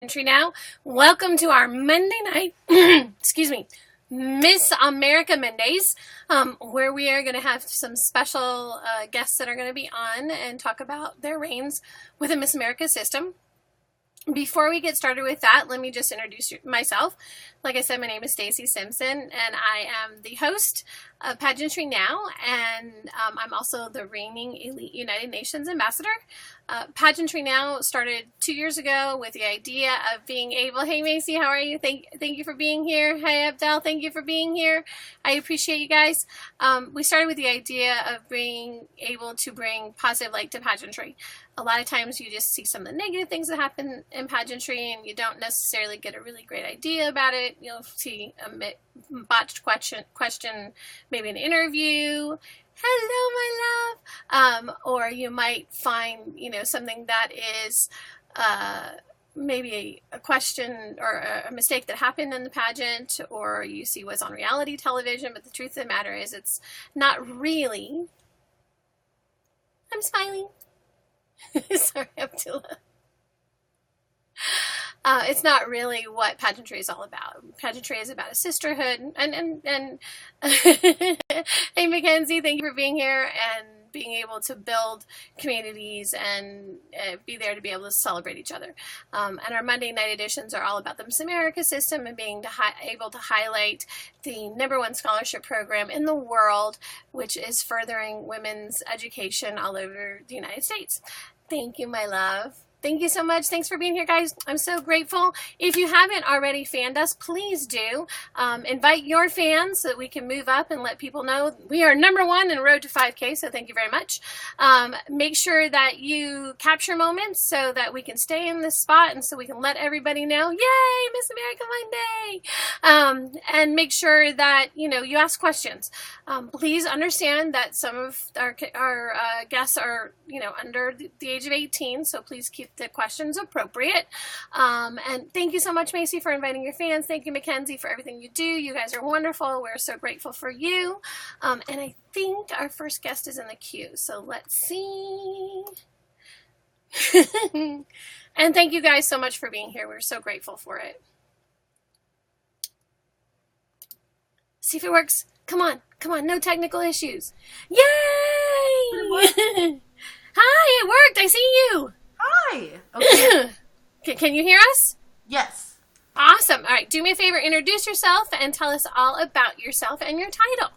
Entry now. Welcome to our Monday night, excuse me, Miss America Mondays, where we are going to have some special guests that are going to be on and talk about their reigns with the Miss America system. Before we get started with that, let me just introduce myself. Like I said, my name is Stacy Simpson, and I am the host of Pageantry Now, and I'm also the reigning Elite United Nations Ambassador. Pageantry Now started 2 years ago with the idea of being able, hey Macy, how are you? Thank you for being here. Hi Abdel, thank you for being here. I appreciate you guys. We started with the idea of being able to bring positive light to pageantry. A lot of times you just see some of the negative things that happen in pageantry and you don't necessarily get a really great idea about it. You'll see a botched question, maybe an interview. Hello, my love. Or you might find, something that is maybe a question or a mistake that happened in the pageant, or you see what's on reality television. But the truth of the matter is it's not really. I'm smiling. Sorry, Abdullah. It's not really what pageantry is all about. Pageantry is about a sisterhood. And hey, Mackenzie, thank you for being here and being able to build communities and be there to be able to celebrate each other. And our Monday night editions are all about the Miss America system and being able to highlight the #1 scholarship program in the world, which is furthering women's education all over the United States. Thank you, my love. Thank you so much. Thanks for being here, guys. I'm so grateful. If you haven't already fanned us, please do. Invite your fans so that we can move up and let people know we are #1 in Road to 5K, so thank you very much. Make sure that you capture moments so that we can stay in this spot and so we can let everybody know, yay, Miss America Monday! And make sure that, you ask questions. Please understand that some of our guests are, under the age of 18, so please keep the questions appropriate. And thank you so much, Macy, for inviting your fans. Thank you, Mackenzie, for everything you do. You guys are wonderful. We're so grateful for you. And I think our first guest is in the queue, so let's see. And thank you guys so much for being here. We're so grateful for it. See if it works. Come on, no technical issues. Yay! Hi, it worked. I see you. Hi. Okay. Can you hear us? Yes. Awesome. All right. Do me a favor. Introduce yourself and tell us all about yourself and your title.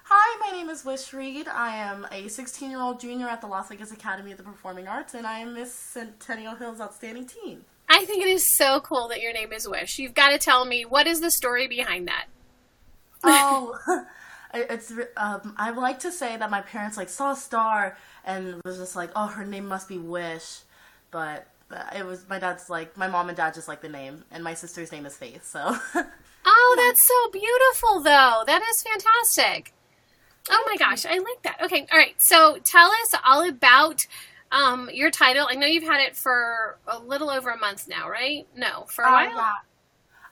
Hi, my name is Wish Reed. I am a 16-year-old junior at the Las Vegas Academy of the Performing Arts, and I am Miss Centennial Hill's Outstanding Teen. I think it is so cool that your name is Wish. You've got to tell me, what is the story behind that? Oh, I would like to say that my parents saw a star and was just like, oh, her name must be Wish, but it was my mom and dad just like the name, and my sister's name is Faith. So. Oh, that's so beautiful, though. That is fantastic. Oh my gosh, I like that. Okay, all right. So tell us all about your title. I know you've had it for a little over a month now, right? No, for a while. Yeah.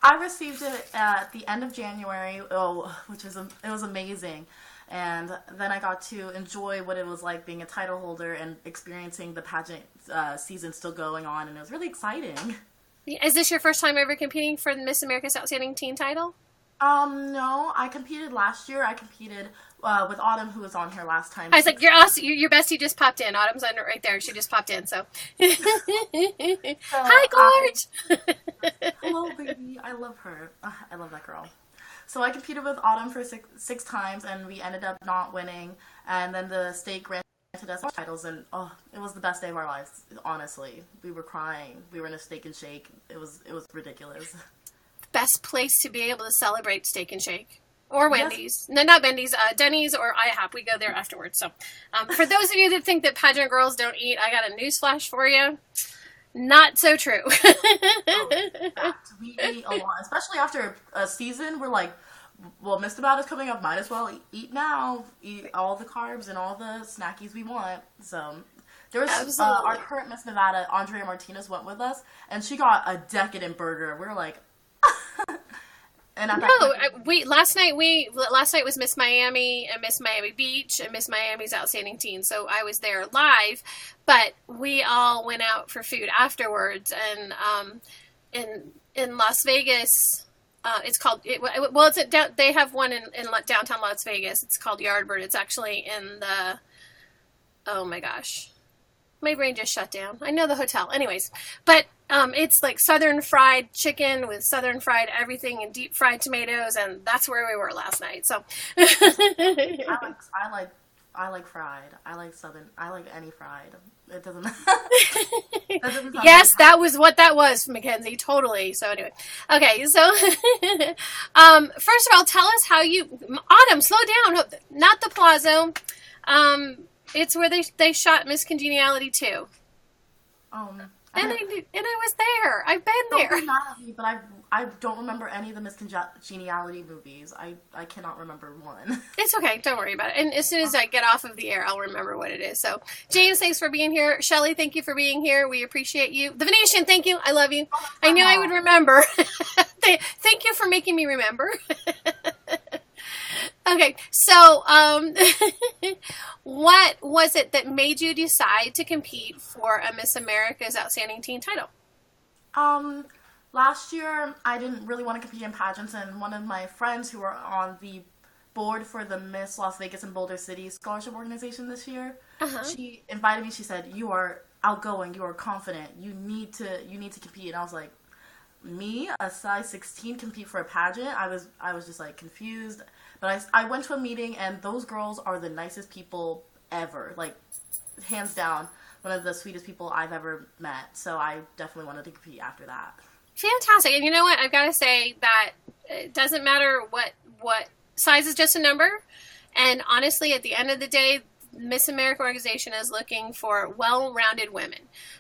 I received it at the end of January, which was amazing, and then I got to enjoy what it was like being a title holder and experiencing the pageant season still going on, and it was really exciting. Is this your first time ever competing for the Miss America's Outstanding Teen title? No, I competed last year. I competed with Autumn, who was on here last time. I was like, your bestie just popped in. Autumn's under right there. She just popped in, so. Hi, Gorge! Hello, baby. I love her. I love that girl. So I competed with Autumn for six times, and we ended up not winning. And then the state granted us titles, and it was the best day of our lives. Honestly, we were crying. We were in a Steak and Shake. It was ridiculous. Best place to be able to celebrate Steak and Shake. Or Wendy's. Yes. No, not Wendy's. Denny's or IHOP. We go there afterwards. So, for those of you that think that pageant girls don't eat, I got a newsflash for you. Not so true. We eat a lot. Especially after a season, we're like, well, Missed About is coming up. Might as well eat now. Eat all the carbs and all the snackies we want. So, there was our current Miss Nevada, Andrea Martinez, went with us. And she got a decadent burger. We were like... And at that No, point, last night was Miss Miami and Miss Miami Beach and Miss Miami's Outstanding Teen. So I was there live, but we all went out for food afterwards. And in Las Vegas, it's called well. They have one in downtown Las Vegas. It's called Yardbird. It's actually in the, oh my gosh, my brain just shut down. I know the hotel. Anyways, but it's like southern fried chicken with southern fried everything and deep fried tomatoes, and that's where we were last night. So I like fried. I like southern. I like any fried. It doesn't. Yes, that was what that was, Mackenzie. Totally. So anyway, okay. So first of all, tell us how you Autumn. Slow down. Not the Plaza. It's where they shot Miss Congeniality too. And I was there. I've been there. Don't be mad at me, but I don't remember any of the Miss Congeniality movies. I cannot remember one. It's okay. Don't worry about it. And as soon as I get off of the air, I'll remember what it is. So, James, thanks for being here. Shelly, thank you for being here. We appreciate you. The Venetian, thank you. I love you. I knew I would remember. Thank you for making me remember. Okay, so what was it that made you decide to compete for a Miss America's Outstanding Teen title? Last year I didn't really want to compete in pageants, and one of my friends who were on the board for the Miss Las Vegas and Boulder City Scholarship Organization this year, she invited me. She said, "You are outgoing. You are confident. You need to compete." And I was like, "Me, a size 16, compete for a pageant?" I was just like confused. But I went to a meeting, and those girls are the nicest people ever. Like, hands down, one of the sweetest people I've ever met. So I definitely wanted to compete after that. Fantastic. And you know what? I've got to say that it doesn't matter what size is just a number. And honestly, at the end of the day, Miss America organization is looking for well-rounded women.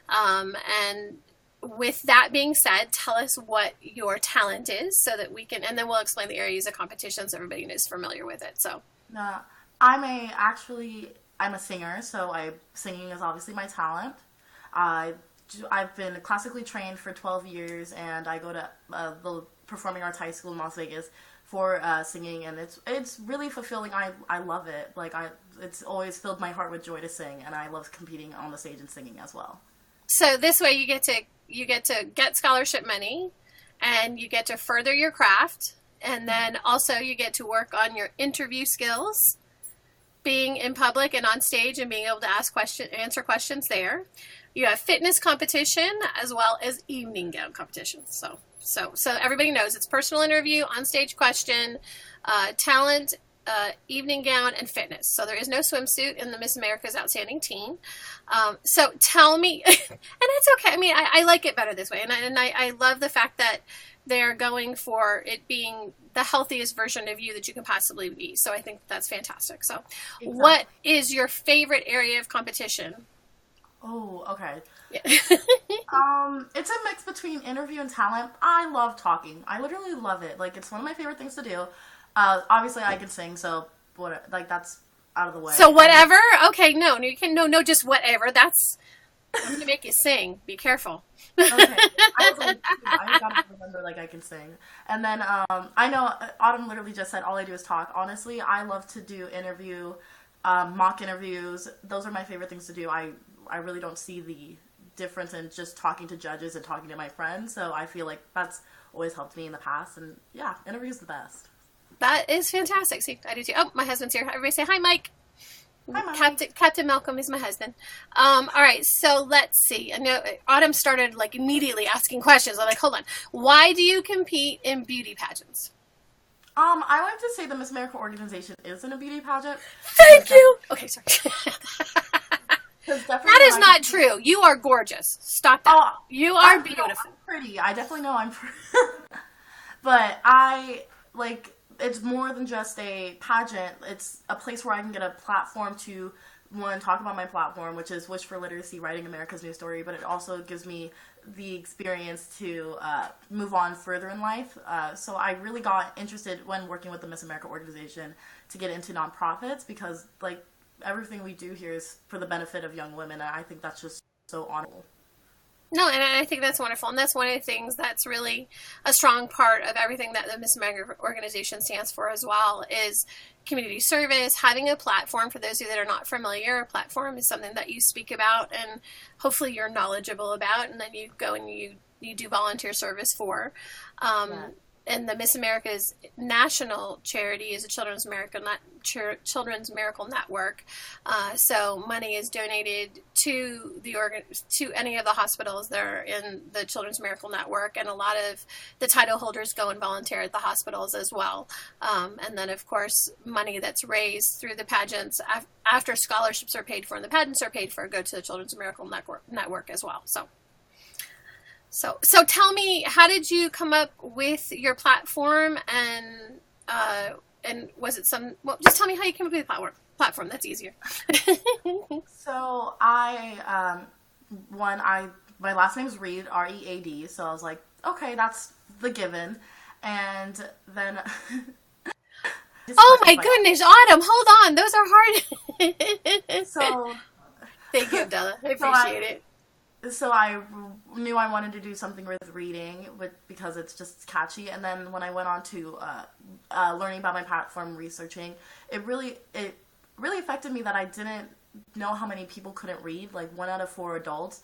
And with that being said, tell us what your talent is so that we can, and then we'll explain the areas of competition so everybody is familiar with it. So, I'm a singer, so singing is obviously my talent. I've been classically trained for 12 years, and I go to the Performing Arts High School in Las Vegas for singing, and it's really fulfilling. I love it. Like it's always filled my heart with joy to sing, and I love competing on the stage and singing as well. So this way you get to get scholarship money, and you get to further your craft, and then also you get to work on your interview skills, being in public and on stage and being able to answer questions there. You have fitness competition as well as evening gown competition. So everybody knows it's personal interview, on stage question, talent, evening gown, and fitness. So there is no swimsuit in the Miss America's Outstanding Teen. So tell me, and it's okay. I mean, I like it better this way, and I love the fact that they're going for it being the healthiest version of you that you can possibly be. So I think that's fantastic. So, exactly. What is your favorite area of competition? Oh, okay. Yeah. It's a mix between interview and talent. I love talking. I literally love it. Like, it's one of my favorite things to do. Obviously I can sing, so that's out of the way. So whatever? Okay, no, you can no, just whatever. I'm gonna make you sing. Be careful. Okay. I gotta remember I can sing. And then I know Autumn literally just said all I do is talk. Honestly, I love to do mock interviews. Those are my favorite things to do. I really don't see the difference in just talking to judges and talking to my friends. So I feel like that's always helped me in the past. And yeah, interviews the best. That is fantastic. See, I do too. Oh, my husband's here. Everybody say hi, Mike. Hi, Mike. Captain Malcolm is my husband. All right, so let's see. I know Autumn started immediately asking questions. I'm like, hold on. Why do you compete in beauty pageants? I like to say the Miss America organization isn't a beauty pageant. Thank you. Okay, sorry. That is not true. You are gorgeous. Stop that. You are beautiful. I'm pretty. I definitely know I'm pretty. But it's more than just a pageant. It's a place where I can get a platform to, one, talk about my platform, which is Wish for Literacy, Writing America's New Story, but it also gives me the experience to move on further in life. So I really got interested when working with the Miss America organization to get into nonprofits, because everything we do here is for the benefit of young women, and I think that's just so honorable. No, and I think that's wonderful. And that's one of the things that's really a strong part of everything that the Miss America organization stands for as well is community service, having a platform. For those of you that are not familiar, a platform is something that you speak about and hopefully you're knowledgeable about, and then you go and you do volunteer service for. Yeah. And the Miss America's national charity is a Children's Miracle Network. So money is donated to to any of the hospitals that are in the Children's Miracle Network, and a lot of the title holders go and volunteer at the hospitals as well. And then, of course, money that's raised through the pageants after scholarships are paid for and the pageants are paid for go to the Children's Miracle Network as well. So tell me, how did you come up with your platform, and was it just tell me how you came up with the platform. That's easier. So my last name is Reed, Read. So I was like, okay, that's the given. And then. Oh my goodness, Autumn, hold on. Those are hard. So. Thank you, Della. I appreciate it. So I knew I wanted to do something with reading, because it's just catchy. And then when I went on to learning about my platform, researching, it really affected me that I didn't know how many people couldn't read. Like 1 out of 4 adults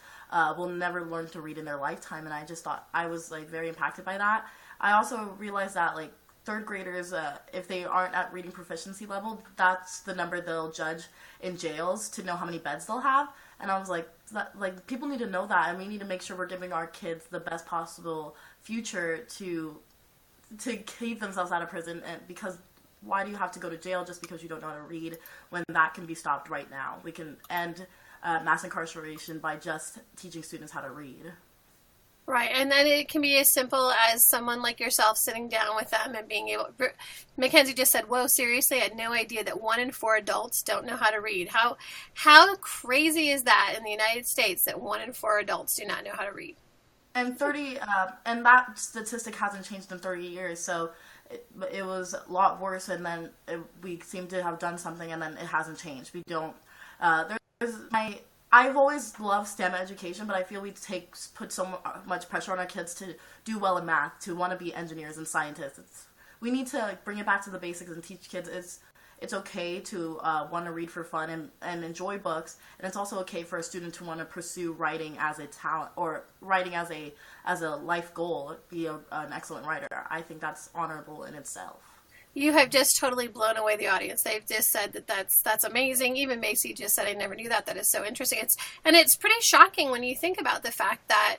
will never learn to read in their lifetime, and I just thought I was like very impacted by that. I also realized that like third graders, if they aren't at reading proficiency level, that's the number they'll judge in jails to know how many beds they'll have. And I was like, people need to know that, and we need to make sure we're giving our kids the best possible future to keep themselves out of prison. And because why do you have to go to jail just because you don't know how to read, when that can be stopped right now? We can end mass incarceration by just teaching students how to read. Right, and then it can be as simple as someone like yourself sitting down with them and being able. Mackenzie just said, "Whoa, seriously! I had no idea that 1 in 4 adults don't know how to read. How crazy is that in the United States that 1 in 4 adults do not know how to read?" And and that statistic hasn't changed in 30 years. So it was a lot worse, and then we seem to have done something, and then it hasn't changed. We don't. I've always loved STEM education, but I feel we put so much pressure on our kids to do well in math, to want to be engineers and scientists. We need to bring it back to the basics and teach kids it's okay to want to read for fun and enjoy books, and it's also okay for a student to want to pursue writing as a talent, or writing as a life goal, be an excellent writer. I think that's honorable in itself. You have just totally blown away the audience. They've just said that's amazing. Even Macy just said, "I never knew that. That is so interesting." It's pretty shocking when you think about the fact that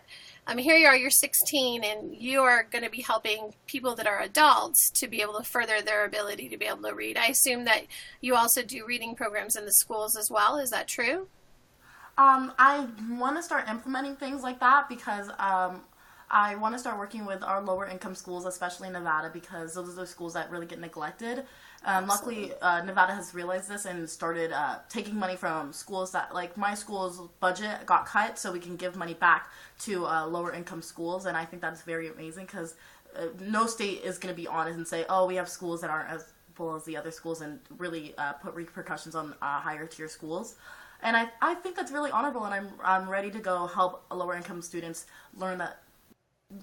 here you are, you're 16, and you are going to be helping people that are adults to be able to further their ability to be able to read. I assume that you also do reading programs in the schools as well. Is that true? I want to start implementing things like that, because I want to start working with our lower income schools, especially in Nevada, because those are the schools that really get neglected. Luckily, Nevada has realized this and started taking money from schools that, like my school's budget got cut, so we can give money back to lower income schools. And I think that's very amazing, because no state is going to be honest and say, oh, we have schools that aren't as full as the other schools, and really put repercussions on higher tier schools. And I think that's really honorable, and I'm ready to go help lower income students learn that.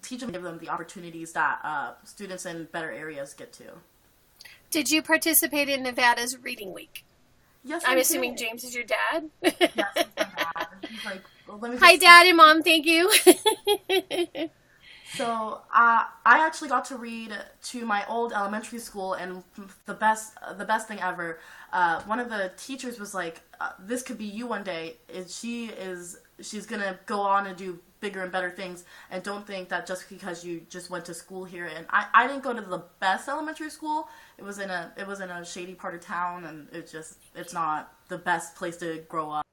Teach them, give them the opportunities that students in better areas get to. Did you participate in Nevada's Reading Week? Yes, I'm assuming James is your dad. Yes, he's my dad. He's like, well, let me hi, Dad and Mom. Thank you. So I actually got to read to my old elementary school, and the best thing ever. One of the teachers was like, "This could be you one day." She's gonna go on and do bigger and better things, and don't think that just because you just went to school here. And I didn't go to the best elementary school. It was in a shady part of town, and it's not the best place to grow up.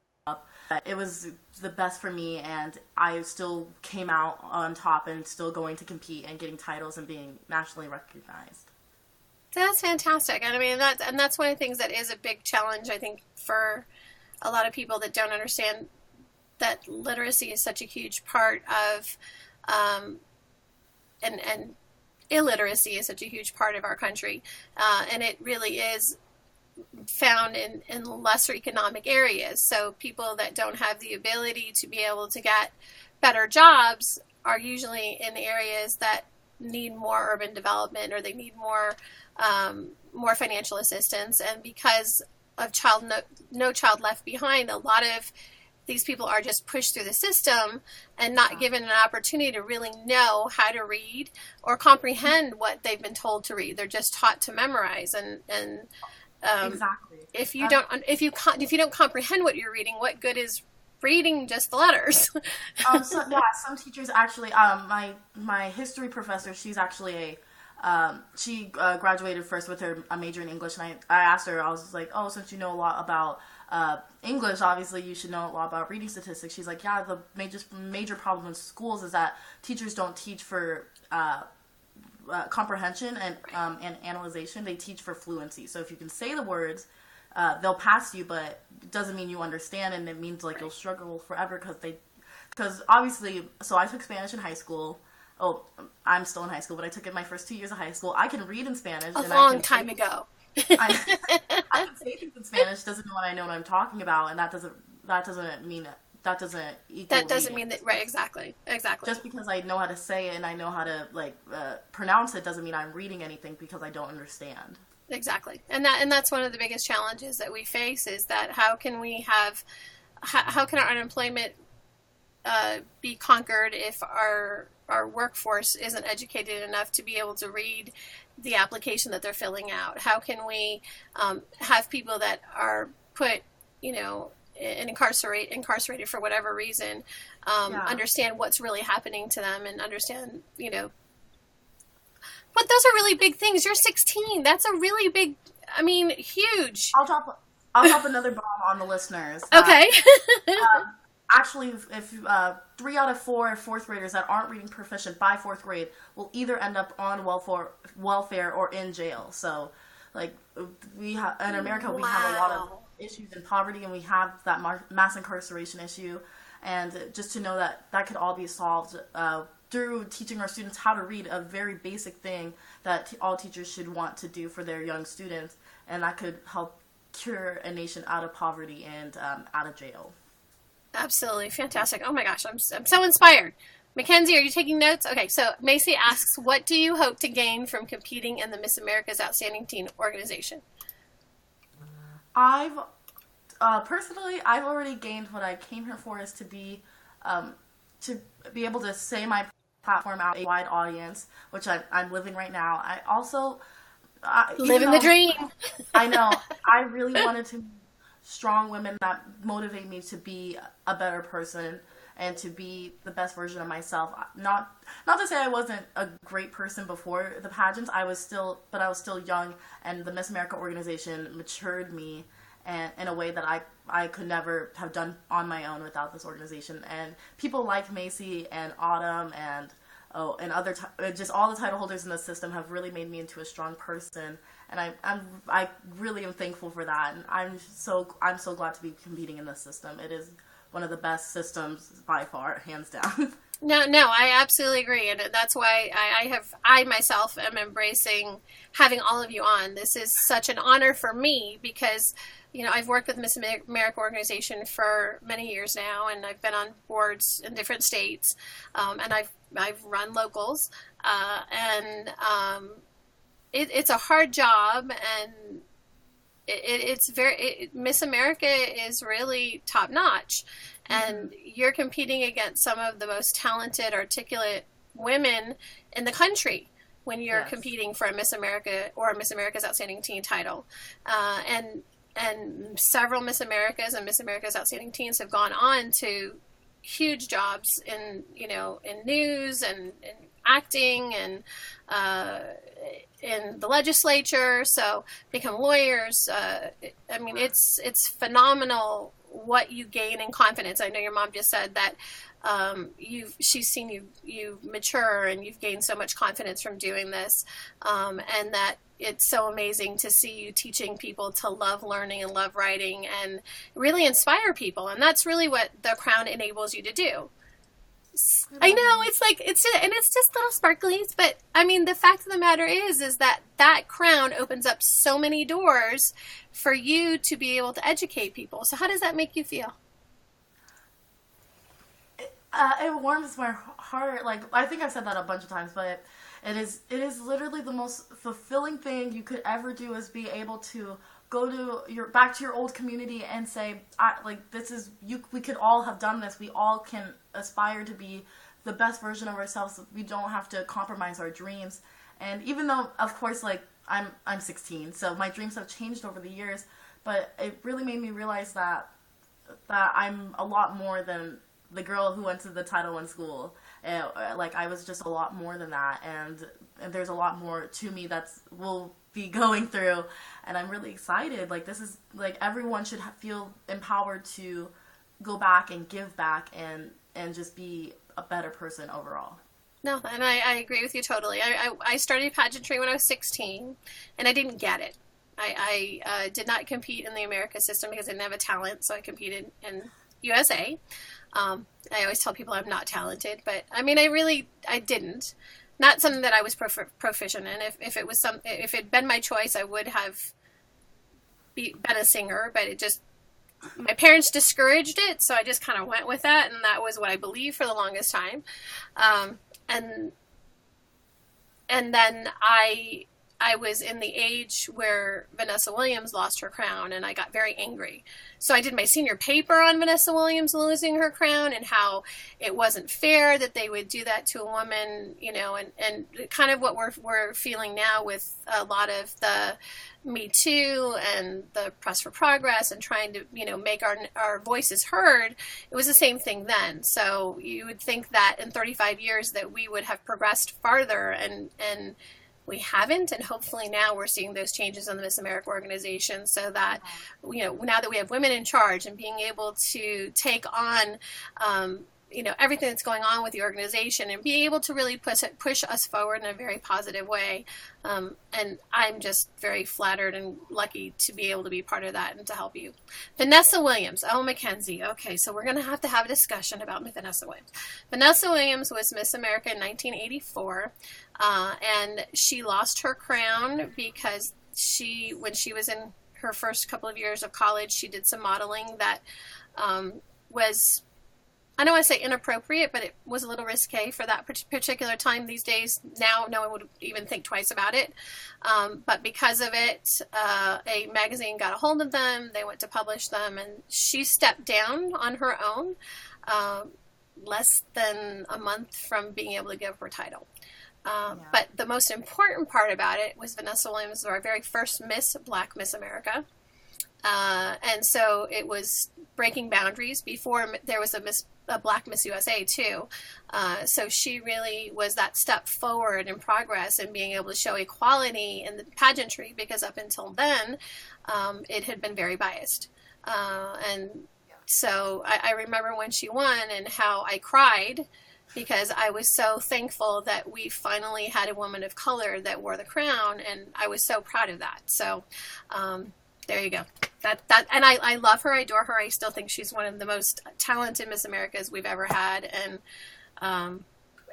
But it was the best for me, and I still came out on top and still going to compete and getting titles and being nationally recognized. That's fantastic. And that's one of the things that is a big challenge, I think, for a lot of people that don't understand that literacy is such a huge part of, and illiteracy is such a huge part of our country. And it really is found in lesser economic areas. So people that don't have the ability to be able to get better jobs are usually in areas that need more urban development, or they need more financial assistance. And because of no child left behind, a lot of these people are just pushed through the system and not given an opportunity to really know how to read or comprehend what they've been told to read. They're just taught to memorize, and Exactly. if you don't comprehend what you're reading, what good is reading just the letters? Some teachers actually. My history professor, she's actually she graduated first with a major in English, and I asked her, I was like, oh, since you know a lot about English, obviously you should know a lot about reading statistics. She's like, yeah, the major problem in schools is that teachers don't teach for comprehension and analyzation. They teach for fluency. So if you can say the words, they'll pass you, but it doesn't mean you understand, and it means like you'll struggle forever because obviously. So I took Spanish in high school. Oh, I'm still in high school, but I took it my first 2 years of high school. I can read in Spanish. A long time ago. I can say things in Spanish. Doesn't mean I know what I'm talking about, and that doesn't mean that doesn't equal. That doesn't reading. mean that, right? Exactly. Just because I know how to say it and I know how to pronounce it doesn't mean I'm reading anything because I don't understand. Exactly, and that's one of the biggest challenges that we face, is that how can our unemployment be conquered if our workforce isn't educated enough to be able to read the application that they're filling out? How can we have people that are put, and incarcerated for whatever reason, understand what's really happening to them, and understand, but those are really big things. You're 16. That's a really big, huge. I'll drop another bomb on the listeners. Okay. Actually, if 3 out of 4 fourth graders that aren't reading proficient by 4th grade will either end up on welfare or in jail. So, like, in America, we have a lot of issues in poverty, and we have that mass incarceration issue. And just to know that could all be solved through teaching our students how to read, a very basic thing that all teachers should want to do for their young students, and that could help cure a nation out of poverty and out of jail. Absolutely. Fantastic. Oh my gosh, I'm so inspired. Mackenzie, are you taking notes? Okay, so Macy asks, what do you hope to gain from competing in the Miss America's Outstanding Teen organization? Personally, I've already gained what I came here for, is to be able to say my platform out to a wide audience, which I'm living right now. I also living the dream. I know. I really wanted to strong women that motivate me to be a better person and to be the best version of myself. Not to say I wasn't a great person before the pageants. I was still young, and the Miss America organization matured me in a way that I could never have done on my own without this organization. And people like Macy and Autumn and other just all the title holders in the system have really made me into a strong person. And I really am thankful for that, and I'm so glad to be competing in this system. It is one of the best systems by far, hands down. No, I absolutely agree, and that's why I myself am embracing having all of you on. This is such an honor for me because, I've worked with Miss America organization for many years now, and I've been on boards in different states, and I've run locals, and it's a hard job, and Miss America is really top notch, and you're competing against some of the most talented, articulate women in the country when you're competing for a Miss America or a Miss America's Outstanding Teen title, and several Miss Americas and Miss America's Outstanding Teens have gone on to huge jobs in news and acting and in the legislature, so become lawyers. It's phenomenal what you gain in confidence. I know your mom just said that she's seen you mature, and you've gained so much confidence from doing this, and that it's so amazing to see you teaching people to love learning and love writing and really inspire people. And that's really what the Crown enables you to do. I know, it's like, and it's just little sparklies, but I mean, the fact of the matter is that that crown opens up so many doors for you to be able to educate people. So how does that make you feel? It warms my heart. Like, I think I've said that a bunch of times, but it is literally the most fulfilling thing you could ever do, is be able to go to back to your old community and say, like, this is you. We could all have done this. We all can aspire to be the best version of ourselves. We don't have to compromise our dreams. And even though, of course, like, I'm 16, so my dreams have changed over the years, but it really made me realize that I'm a lot more than the girl who went to the Title I school. Like, I was just a lot more than that, and there's a lot more to me will be going through, and I'm really excited. Like, this is, like, everyone should feel empowered to go back and give back and just be a better person overall. No, and I agree with you totally. I started pageantry when I was 16, and I didn't get it. I did not compete in the America system because I didn't have a talent, so I competed in USA. I always tell people I'm not talented, but I mean, I didn't. Not something that I was proficient in. If it'd been my choice, I would have been a singer, but my parents discouraged it, so I just kind of went with that, and that was what I believed for the longest time. And then I was in the age where Vanessa Williams lost her crown, and I got very angry. So I did my senior paper on Vanessa Williams losing her crown and how it wasn't fair that they would do that to a woman, and kind of what we're feeling now with a lot of the Me Too and the Press for Progress and trying to, make our voices heard. It was the same thing then. So you would think that in 35 years that we would have progressed farther, and we haven't, and hopefully now we're seeing those changes in the Miss America organization, so that, now that we have women in charge and being able to take on, everything that's going on with the organization and be able to really push us forward in a very positive way. And I'm just very flattered and lucky to be able to be part of that and to help you. Vanessa Williams. Oh, Mackenzie. Okay, so we're going to have a discussion about Vanessa Williams. Vanessa Williams was Miss America in 1984, and she lost her crown because when she was in her first couple of years of college, she did some modeling that was, I don't want to say inappropriate, but it was a little risque for that particular time. These days, now no one would even think twice about it. But because of it, a magazine got a hold of them. They went to publish them, and she stepped down on her own less than a month from being able to give her title. But the most important part about it was Vanessa Williams was our very first Black Miss America. And so it was breaking boundaries. Before there was a Black Miss USA too. So she really was that step forward in progress and being able to show equality in the pageantry, because up until then, it had been very biased. And so I remember when she won and how I cried, because I was so thankful that we finally had a woman of color that wore the crown, and I was so proud of that. So, there you go. And I love her. I adore her. I still think she's one of the most talented Miss Americas we've ever had. And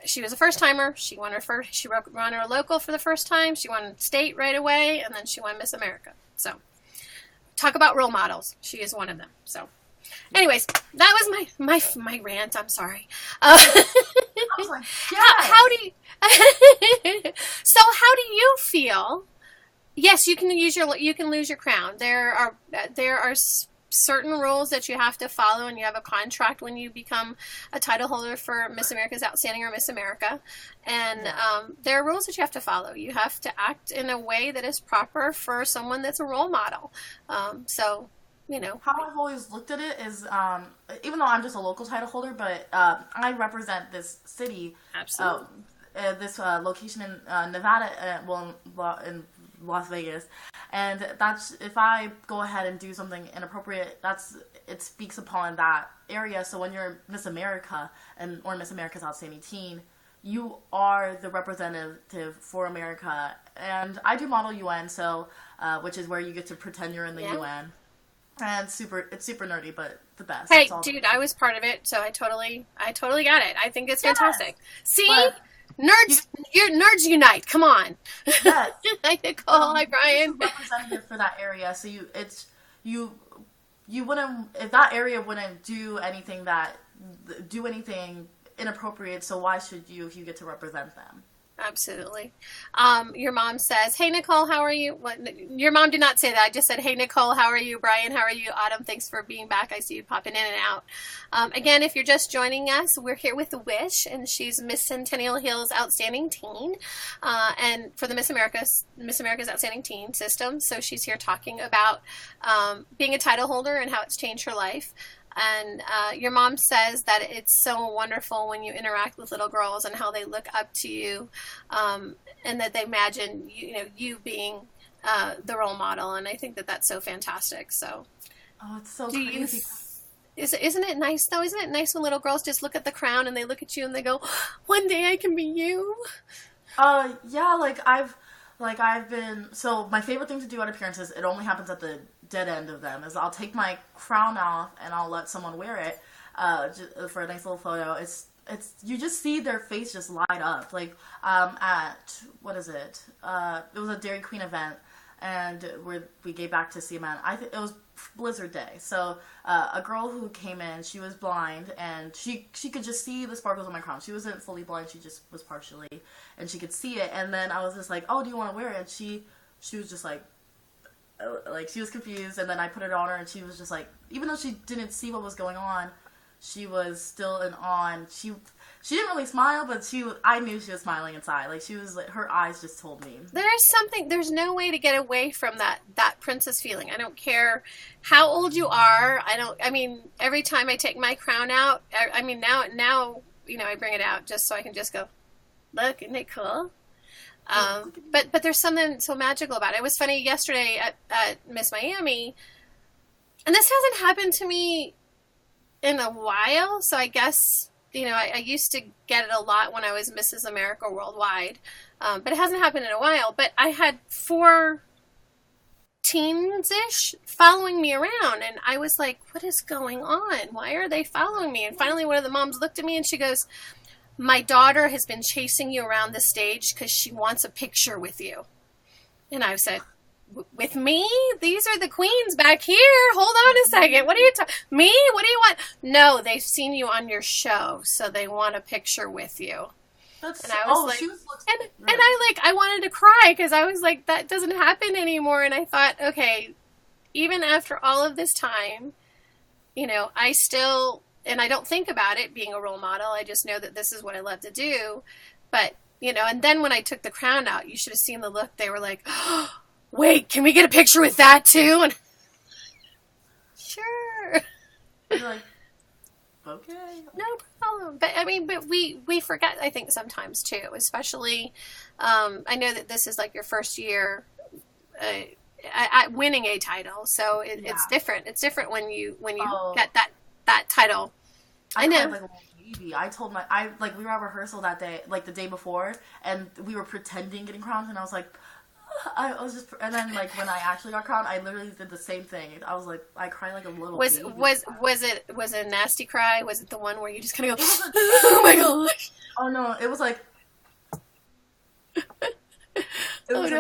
she was a first timer. She won her local for the first time. She won state right away, and then she won Miss America. So, talk about role models. She is one of them. So, anyways, that was my rant. I'm sorry. I was like, yes. So how do you feel? Yes, you can lose your crown. There are certain rules that you have to follow, and you have a contract when you become a title holder for Miss America's Outstanding or Miss America. And there are rules that you have to follow. You have to act in a way that is proper for someone that's a role model. So, how I've always looked at it is, even though I'm just a local title holder, but I represent this city. Absolutely. This location in Nevada, in Las Vegas, and that's, if I go ahead and do something inappropriate, it speaks upon that area. So when you're Miss America or Miss America's Outstanding Teen, you are the representative for America. And I do model UN, so which is where you get to pretend you're in the UN. And it's super nerdy, but the best. Hey, It's all dude, I was part of it, so I totally got it. I think it's yes. fantastic. See, But nerds unite. Come on. yes. Hi, Nicole. Hi, Brian. Representative for that area, so you wouldn't, if that area wouldn't do anything inappropriate. So why should you if you get to represent them? Absolutely. Your mom says, "Hey, Nicole, how are you?" What, your mom did not say that. I just said, "Hey, Nicole, how are you?" Brian, how are you? Autumn, thanks for being back. I see you popping in and out. Again, if you're just joining us, we're here with Wish, and she's Miss Centennial Hills Outstanding Teen, and for the Miss America's Outstanding Teen system. So she's here talking about being a title holder and how it's changed her life. And your mom says that it's so wonderful when you interact with little girls and how they look up to you, and that they imagine you being the role model. And I think that that's so fantastic. So, it's so crazy. Isn't it nice though? Isn't it nice when little girls just look at the crown and they look at you and they go, "One day I can be you." Yeah, I've been, so my favorite thing to do at appearances, it only happens at the dead end of them, is I'll take my crown off and I'll let someone wear it for a nice little photo. It's you just see their face just light up. Like at, what is it? It was a Dairy Queen event, and we gave back to CMN. I think it was Blizzard Day. So a girl who came in, she was blind, and she could just see the sparkles on my crown. She wasn't fully blind, she just was partially, and she could see it. And then I was just like, "Oh, do you want to wear it?" And she was just like she was confused. And then I put it on her, and she was just like, even though she didn't see what was going on, she was still in awe. And she didn't really smile, but I knew she was smiling inside. Like, she was, like, her eyes just told me. There's no way to get away from that princess feeling. I don't care how old you are. Every time I take my crown out, now, I bring it out just so I can just go, "Look, isn't it cool?" But there's something so magical about it. It was funny yesterday at Miss Miami, and this hasn't happened to me in a while, so I guess, I used to get it a lot when I was Mrs. America Worldwide, but it hasn't happened in a while. But I had 4 teens-ish following me around, and I was like, what is going on? Why are they following me? And finally one of the moms looked at me and she goes, "My daughter has been chasing you around the stage because she wants a picture with you." And I said, "With me? These are the queens back here. Hold on a second. What are you talking? Me? What do you want?" "No, they've seen you on your show, so they want a picture with you." And I was I wanted to cry because I was like, that doesn't happen anymore. And I thought, okay, even after all of this time, I still, and I don't think about it being a role model. I just know that this is what I love to do. But, and then when I took the crown out, you should have seen the look. They were like, "Oh, wait, can we get a picture with that too?" And sure. You're like, okay. No problem. But we forget, I think, sometimes too, especially, I know that this is like your first year at winning a title. So it's different. It's different when you get that title. I know. Like a little baby. We were at rehearsal that day, like the day before, and we were pretending getting crowns, and I was like, and then when I actually got crowned, I literally did the same thing. I was like, I cried like a little baby. Was it a nasty cry? Was it the one where you just kind of go, "Oh my gosh"? Oh no, it was like, it was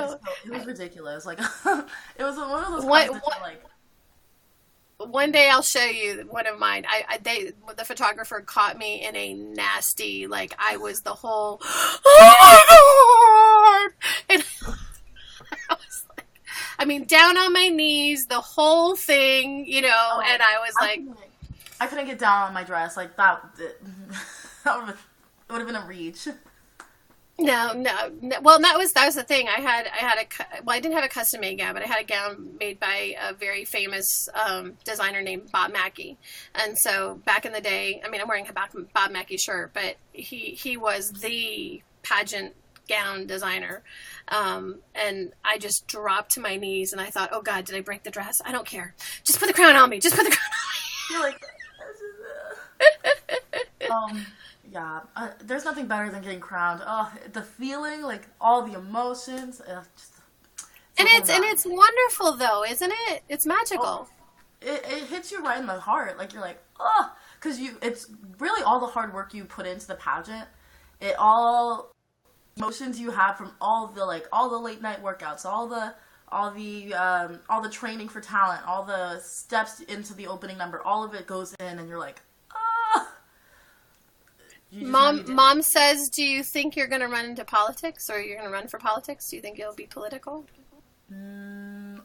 ridiculous. Like, it was one of those cries that you're like. One day I'll show you one of mine. The photographer caught me in a nasty, I was the whole, "Oh my God!" And I was like, down on my knees, the whole thing, and I was I couldn't get down on my dress. Like, that would have been a reach. No. Well, that was the thing. I didn't have a custom made gown, but I had a gown made by a very famous designer named Bob Mackie. And so back in the day, I'm wearing a Bob Mackie shirt, but he was the pageant gown designer. And I just dropped to my knees and I thought, "Oh God, did I break the dress? I don't care. Just put the crown on me. Just put the crown on me." You're like, yeah, there's nothing better than getting crowned. Oh, the feeling, all the emotions. And it's wonderful though, isn't it? It's magical. it hits you right in the heart. Like, you're like, oh, because it's really all the hard work you put into the pageant. It all emotions you have from all the late night workouts, all the training for talent, all the steps into the opening number, all of it goes in, and you're like, ah. Mom says, do you think you're going to run into politics, or you're going to run for politics? Do you think you'll be political?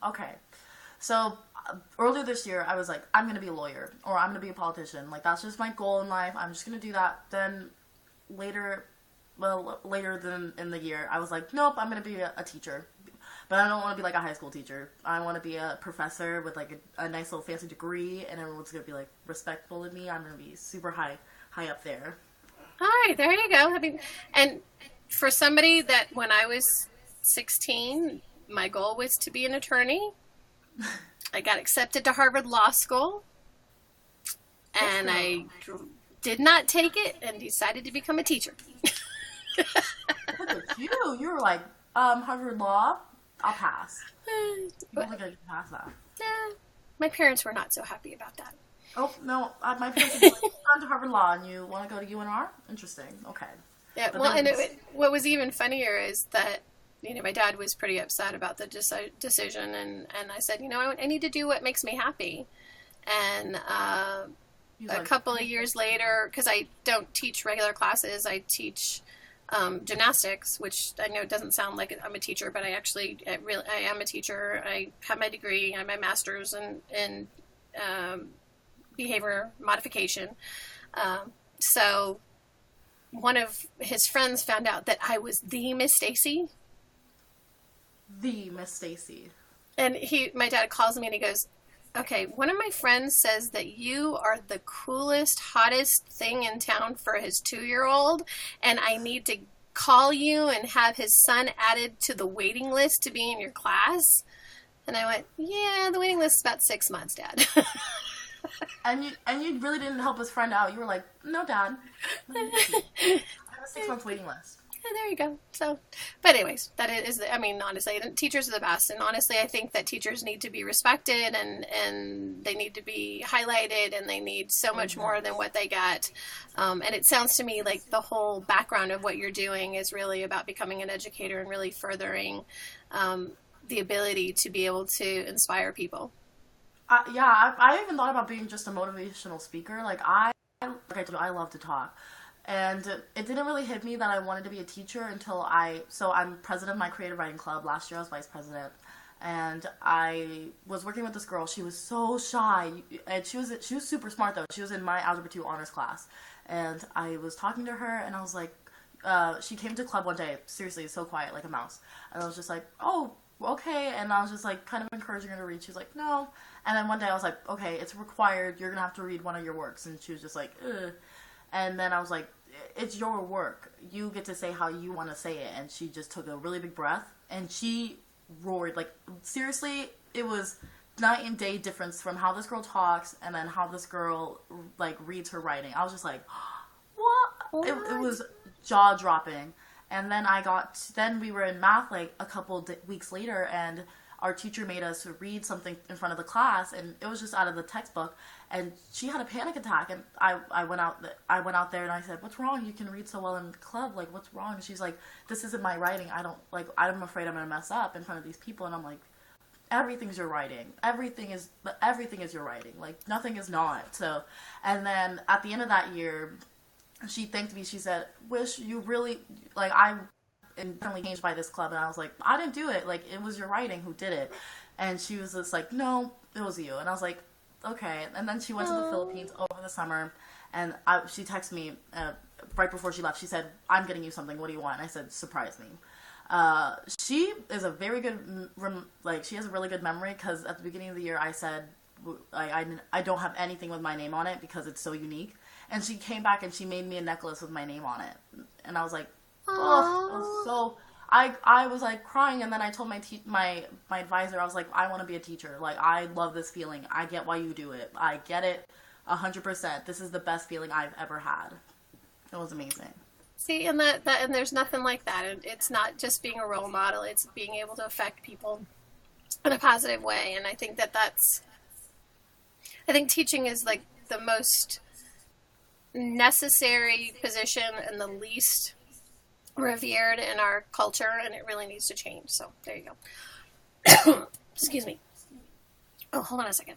Okay. So earlier this year, I was like, I'm going to be a lawyer, or I'm going to be a politician. Like, that's just my goal in life. I'm just going to do that. Then later in the year, I was like, nope, I'm going to be a teacher. But I don't want to be like a high school teacher. I want to be a professor with like a nice little fancy degree, and everyone's going to be like respectful of me. I'm going to be super high up there. All right, there you go. I mean, and for somebody that when I was 16, my goal was to be an attorney. I got accepted to Harvard Law School, and I did not take it and decided to become a teacher. Look at you. You were like, Harvard Law, I'll pass. I don't think I can pass that. My parents were not so happy about that. Oh, no, my parents are like, you've gone to Harvard Law and you want to go to UNR? Interesting, okay. Yeah, but well, and what was even funnier is that, my dad was pretty upset about the decision, and I said, I need to do what makes me happy. And a couple of years later, because I don't teach regular classes, I teach gymnastics, which I know doesn't sound like I'm a teacher, but I am a teacher. I have my degree, I have my master's in behavior modification. So one of his friends found out that I was the Miss Stacy. The Miss Stacy. And my dad calls me and he goes, okay, one of my friends says that you are the coolest, hottest thing in town for his 2-year-old, and I need to call you and have his son added to the waiting list to be in your class. And I went, yeah, the waiting list is about 6 months, Dad. And you really didn't help his friend out. You were like, no, Dad. I have a 6-month waiting list. And there you go. So, but anyways, honestly, teachers are the best. And honestly, I think that teachers need to be respected and they need to be highlighted, and they need so much more than what they get. And it sounds to me like the whole background of what you're doing is really about becoming an educator and really furthering the ability to be able to inspire people. I even thought about being just a motivational speaker. I love to talk. And it didn't really hit me that I wanted to be a teacher until I'm president of my creative writing club. Last year I was vice president. And I was working with this girl. She was so shy. And she was super smart, though. She was in my Algebra 2 honors class. And I was talking to her, and I was like, she came to club one day. Seriously, so quiet, like a mouse. And I was just like, oh, okay. And I was just like kind of encouraging her to read. She was like, no. And then one day I was like, okay, it's required. You're going to have to read one of your works. And she was just like, ugh. And then I was like, it's your work. You get to say how you want to say it. And she just took a really big breath, and she roared. Like, seriously, it was night and day difference from how this girl talks and then how this girl, reads her writing. I was just like, what? It was jaw-dropping. And then then we were in math, a couple weeks later, and our teacher made us read something in front of the class, and it was just out of the textbook, and she had a panic attack, and I went out there and I said, what's wrong? You can read so well in club, what's wrong? And she's like, this isn't my writing. I'm afraid I'm going to mess up in front of these people. And I'm like, everything's your writing. Everything is your writing. Nothing is not. So, and then at the end of that year, she thanked me. She said, wish you really, I'm internally changed by this club. And I was like, I didn't do it. It was your writing who did it. And she was just like, no, it was you. And I was like, okay. And then she went to the Philippines over the summer, and she texted me right before she left. She said, I'm getting you something. What do you want? And I said, surprise me. She is a very good, she has a really good memory, because at the beginning of the year I said, I don't have anything with my name on it because it's so unique. And she came back and she made me a necklace with my name on it. And I was like, I was crying, and then I told my advisor, I was like, I want to be a teacher. I love this feeling. I get why you do it. I get it 100%. This is the best feeling I've ever had. It was amazing. See, and and there's nothing like that. It's not just being a role model. It's being able to affect people in a positive way. And I think that's I think teaching is like the most necessary position and the least revered in our culture, and it really needs to change. So there you go. Excuse me. Oh, hold on a second.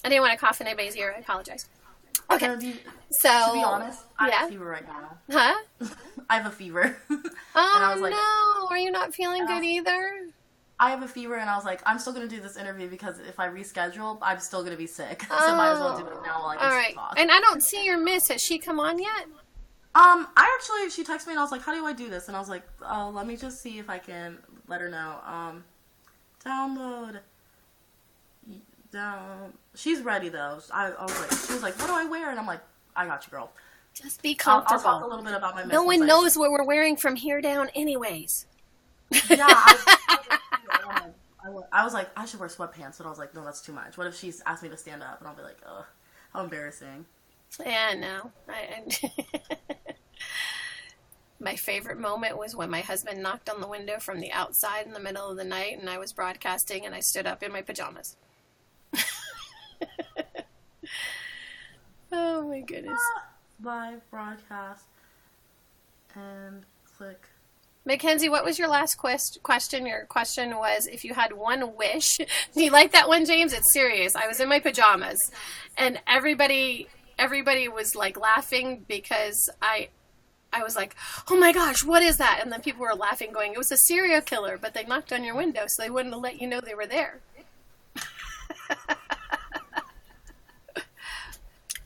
I didn't want to cough in anybody's ear. I apologize. Okay. To be So, honest, I have yeah. a fever right now. Huh? I have a fever. Oh, And I was like, no. Are you not feeling good either? I have a fever, and I was like, I'm still going to do this interview because if I reschedule, I'm still going to be sick. So might as well do it now while I can All right. talk. And I don't see your miss. Has she come on yet? She texted me and I was like, how do I do this? And I was like, oh, let me just see if I can let her know. Download. Down. She's ready though. I was like, she was like, what do I wear? And I'm like, I got you, girl. Just be I'll comfortable. talk a little bit about my No one miss knows what we're wearing from here down anyways. Yeah, I was like, I should wear sweatpants, but I was like, no, that's too much. What if she's asked me to stand up? And I'll be like, ugh, how embarrassing. Yeah, no. My favorite moment was when my husband knocked on the window from the outside in the middle of the night, and I was broadcasting, and I stood up in my pajamas. Oh my goodness. Live broadcast and click. Mackenzie, what was your last question? Your question was if you had one wish. Do you like that one, James? It's serious. I was in my pajamas, and everybody was like laughing because I was like, oh my gosh, what is that? And then people were laughing, going, it was a serial killer, but they knocked on your window, so they wouldn't let you know they were there. I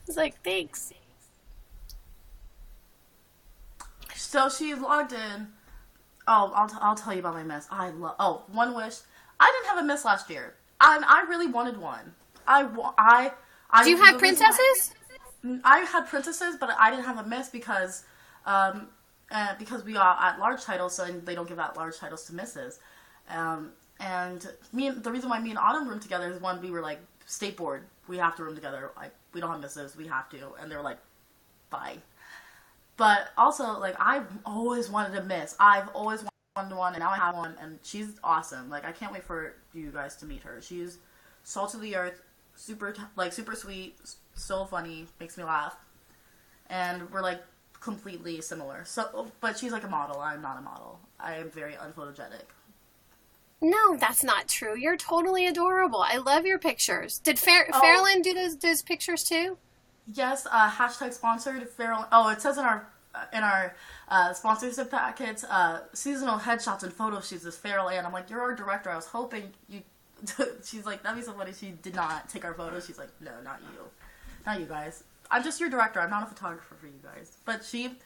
was like, thanks. So she logged in. Oh, I'll tell you about my miss. One wish. I didn't have a miss last year. I really wanted one. Do you have princesses? I had princesses, but I didn't have a miss because we are at large titles, so they don't give out large titles to misses. And the reason why me and Autumn roomed together is one, we were like, state board, we have to room together. Like, we don't have misses, we have to. And they were like, bye. But also, like, I've always wanted a miss. I've always wanted one, and now I have one, and she's awesome. Like, I can't wait for you guys to meet her. She's salt of the earth, super sweet, so funny, makes me laugh. And we're, like, completely similar. So, but she's, like, a model. I'm not a model. I am very unphotogenic. No, that's not true. You're totally adorable. I love your pictures. Did Farrellyn do those pictures, too? Yes, hashtag sponsored. Farrell. It says in our sponsorship packets, seasonal headshots and photo shoots is Farrell Ann. I'm like, you're our director. I was hoping you. She's like, that'd be so funny. She did not take our photos. She's like, no, not you guys. I'm just your director. I'm not a photographer for you guys. But she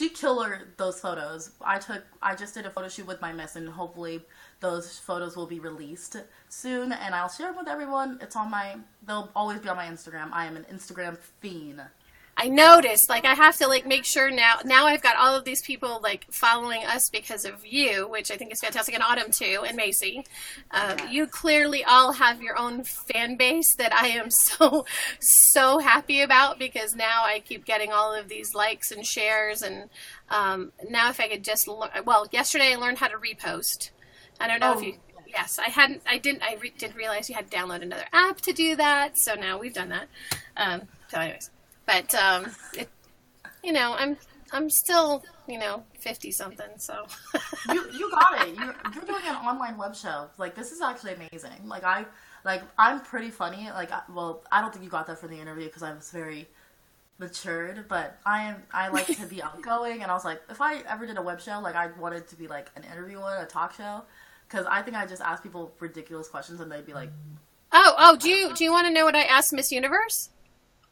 killer those photos. I just did a photo shoot with my miss, and hopefully those photos will be released soon, and I'll share them with everyone. They'll always be on my Instagram. I am an Instagram fiend. I noticed, like, I have to, like, make sure now I've got all of these people, like, following us because of you, which I think is fantastic, and Autumn, too, and Macy. You clearly all have your own fan base that I am so happy about, because now I keep getting all of these likes and shares, and now if I could just yesterday I learned how to repost. I don't know if you... Yes, I didn't realize you had to download another app to do that, so now we've done that. So anyways... But, I'm still, 50-something, so. You got it. You're doing an online web show. Like, this is actually amazing. I'm pretty funny. I don't think you got that from the interview because I was very matured, but I like to be outgoing, and I was like, if I ever did a web show, like, I wanted to be, like, an interview one, a talk show, because I think I just ask people ridiculous questions, and they'd be like... do you want to know what I asked Miss Universe?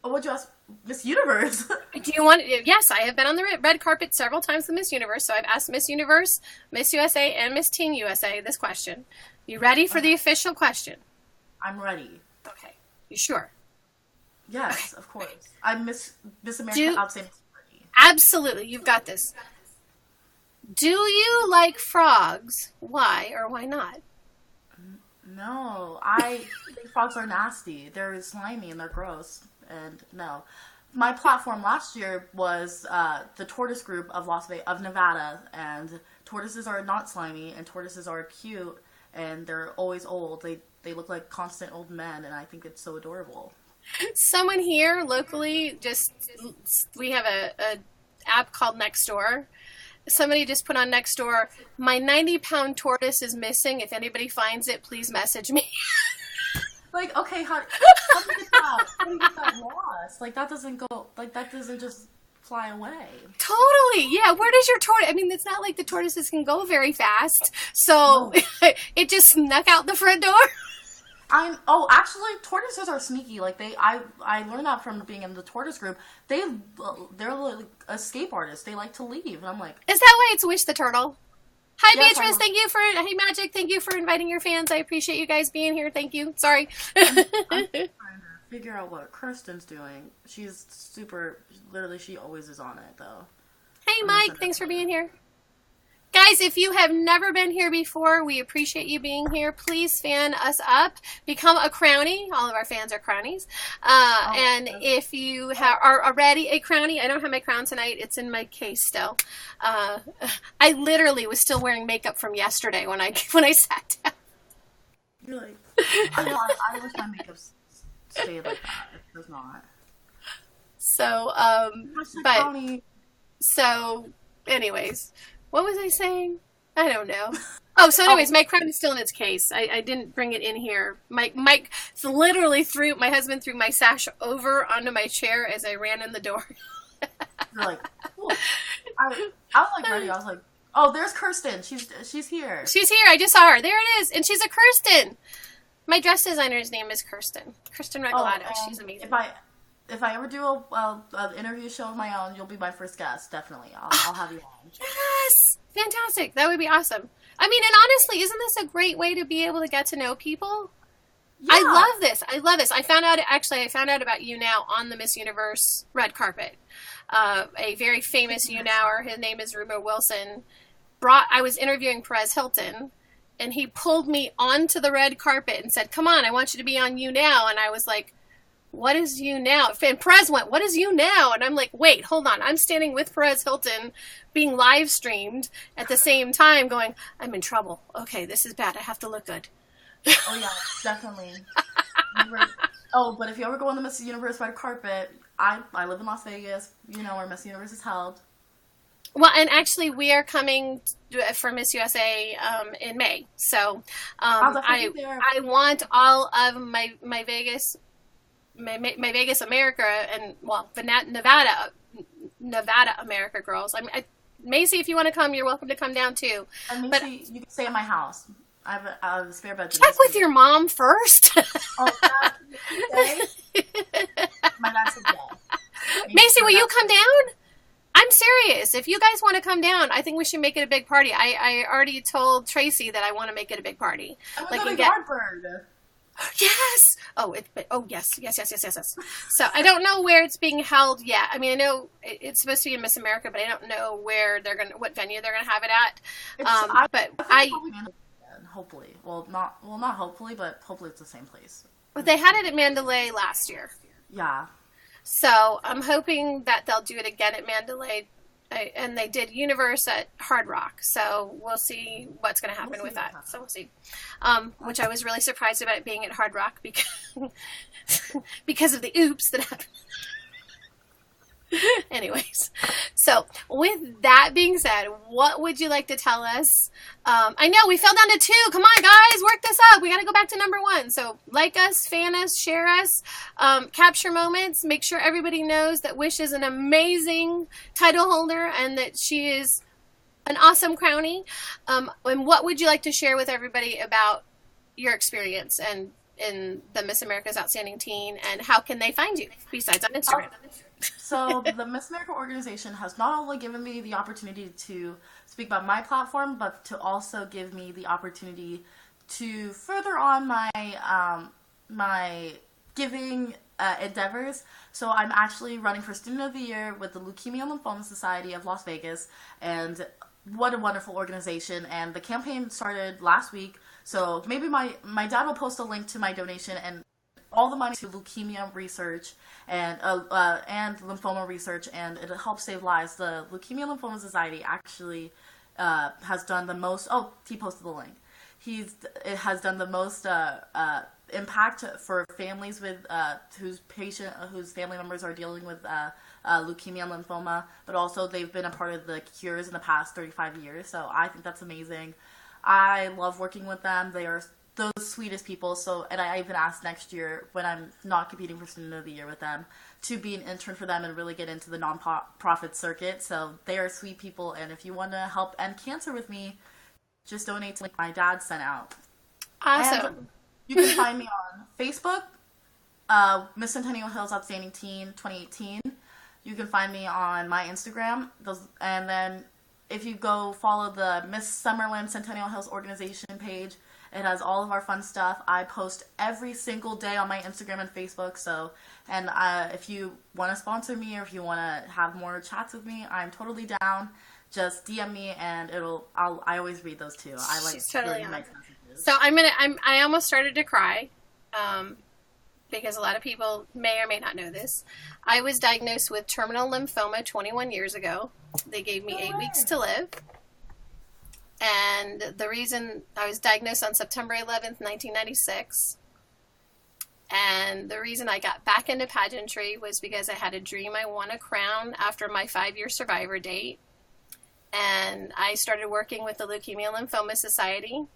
Oh, what'd you ask Miss Universe? Do you want... Yes, I have been on the red carpet several times with Miss Universe, so I've asked Miss Universe, Miss USA, and Miss Teen USA this question. You ready for the official question? I'm ready. Okay. You sure? Yes, of course. I'm Miss America Outstanding Celebrity. Absolutely, you've got this. Do you like frogs? Why or why not? No, I think frogs are nasty. They're slimy and they're gross. And no, my platform last year was the tortoise group of Nevada, and tortoises are not slimy and tortoises are cute, and they're always old. They look like constant old men, and I think it's so adorable. Someone here locally we have a app called Nextdoor. Somebody just put on Nextdoor, my 90-pound tortoise is missing. If anybody finds it, please message me. Like, okay, how do you get that lost? Like, that doesn't go, like, that doesn't just fly away. Totally, yeah. Where does your tortoise? I mean, it's not like the tortoises can go very fast, so no. It just snuck out the front door. Actually, tortoises are sneaky. Like I learned that from being in the tortoise group. They're like escape artists. They like to leave, and I'm like, is that why it's Wish the Turtle? Hi, yes, Beatrice. Hey, Magic. Thank you for inviting your fans. I appreciate you guys being here. Thank you. Sorry. I'm trying to figure out what Kirsten's doing. She's super. Literally, she always is on it, though. Hey, Mike. Thanks for being here. Guys, if you have never been here before, we appreciate you being here. Please fan us up. Become a crownie. All of our fans are crownies. And if you are already a crownie, I don't have my crown tonight. It's in my case still. I literally was still wearing makeup from yesterday when I sat down. You're like, I wish my makeup stayed like that. It does not. So, anyways. What was I saying? I don't know. Oh, so anyways, my crown is still in its case. I didn't bring it in here. Mike literally my husband threw my sash over onto my chair as I ran in the door. You're like, cool. I was like ready. I was like, oh, there's Kirsten. She's here. She's here. I just saw her. There it is. And she's a Kirsten. My dress designer's name is Kirsten. Kirsten Regalado. She's amazing. If I ever do an interview show of my own, you'll be my first guest. Definitely. I'll have you on. Yes! Fantastic. That would be awesome. I mean, and honestly, isn't this a great way to be able to get to know people? Yeah. I love this. I found out about you now on the Miss Universe red carpet. A very famous YouNower, his name is Rubo Wilson, I was interviewing Perez Hilton, and he pulled me onto the red carpet and said, come on, I want you to be on You Now. And I was like, what is You Now? And Perez went, what is You Now? And I'm like, wait, hold on. I'm standing with Perez Hilton being live streamed at the same time going, I'm in trouble. Okay, this is bad. I have to look good. Oh, yeah, definitely. But if you ever go on the Miss Universe red carpet, I live in Las Vegas, where Miss Universe is held. Well, and actually, we are coming for Miss USA in May. So I want all of my Vegas... My Vegas America and Nevada America girls. Macy, if you want to come, you're welcome to come down too. And Macy, you can stay at my house. I have a spare bedroom. Check with your mom first. Oh, my dad said yes. Macy, will you come down? I'm serious. If you guys want to come down, I think we should make it a big party. I already told Tracy that I want to make it a big party. I'm going to Yardbird. Yes. Yes. So I don't know where it's being held yet. I mean, I know it's supposed to be in Miss America, but I don't know where what venue they're gonna have it at. Hopefully, not hopefully, but hopefully it's the same place. But they had it at Mandalay last year. Yeah. So I'm hoping that they'll do it again at Mandalay. And they did Universe at Hard Rock, so we'll see what's going to happen with that. So we'll see. Which I was really surprised about it being at Hard Rock because of the oops that happened. Anyways, so with that being said, what would you like to tell us? I know we fell down to 2. Come on, guys, work this up. We got to go back to number 1. So like us, fan us, share us, capture moments. Make sure everybody knows that Wish is an amazing title holder and that she is an awesome crownie. And what would you like to share with everybody about your experience and in the Miss America's Outstanding Teen, and how can they find you besides on Instagram? So the Miss America organization has not only given me the opportunity to speak about my platform, but to also give me the opportunity to further on my giving endeavors. So I'm actually running for Student of the Year with the Leukemia and Lymphoma Society of Las Vegas, and what a wonderful organization. And the campaign started last week, so maybe my dad will post a link to my donation, and all the money to leukemia research and lymphoma research, and it helps save lives. The Leukemia and Lymphoma Society actually has done the most. Oh, he posted the link. it has done the most impact for families with whose family members are dealing with leukemia and lymphoma, but also they've been a part of the cures in the past 35 years. So I think that's amazing. I love working with them. They are the sweetest people. So, and I even asked next year when I'm not competing for Student of the Year with them to be an intern for them and really get into the non-profit circuit. So they are sweet people. And if you want to help end cancer with me, just donate to my dad sent out. Awesome. And you can find me on Facebook, Miss Centennial Hills Outstanding Teen 2018. You can find me on my Instagram. And then if you go follow the Miss Summerlin Centennial Hills organization page, it has all of our fun stuff. I post every single day on my Instagram and Facebook. So, and if you want to sponsor me or if you want to have more chats with me, I'm totally down. Just DM me and I always read those too. I like totally nice messages. So I almost started to cry, because a lot of people may or may not know this. I was diagnosed with terminal lymphoma 21 years ago. They gave me 8 weeks to live. And the reason I was diagnosed on September 11th, 1996. And the reason I got back into pageantry was because I had a dream I won a crown after my 5-year survivor date. And I started working with the Leukemia Lymphoma Society.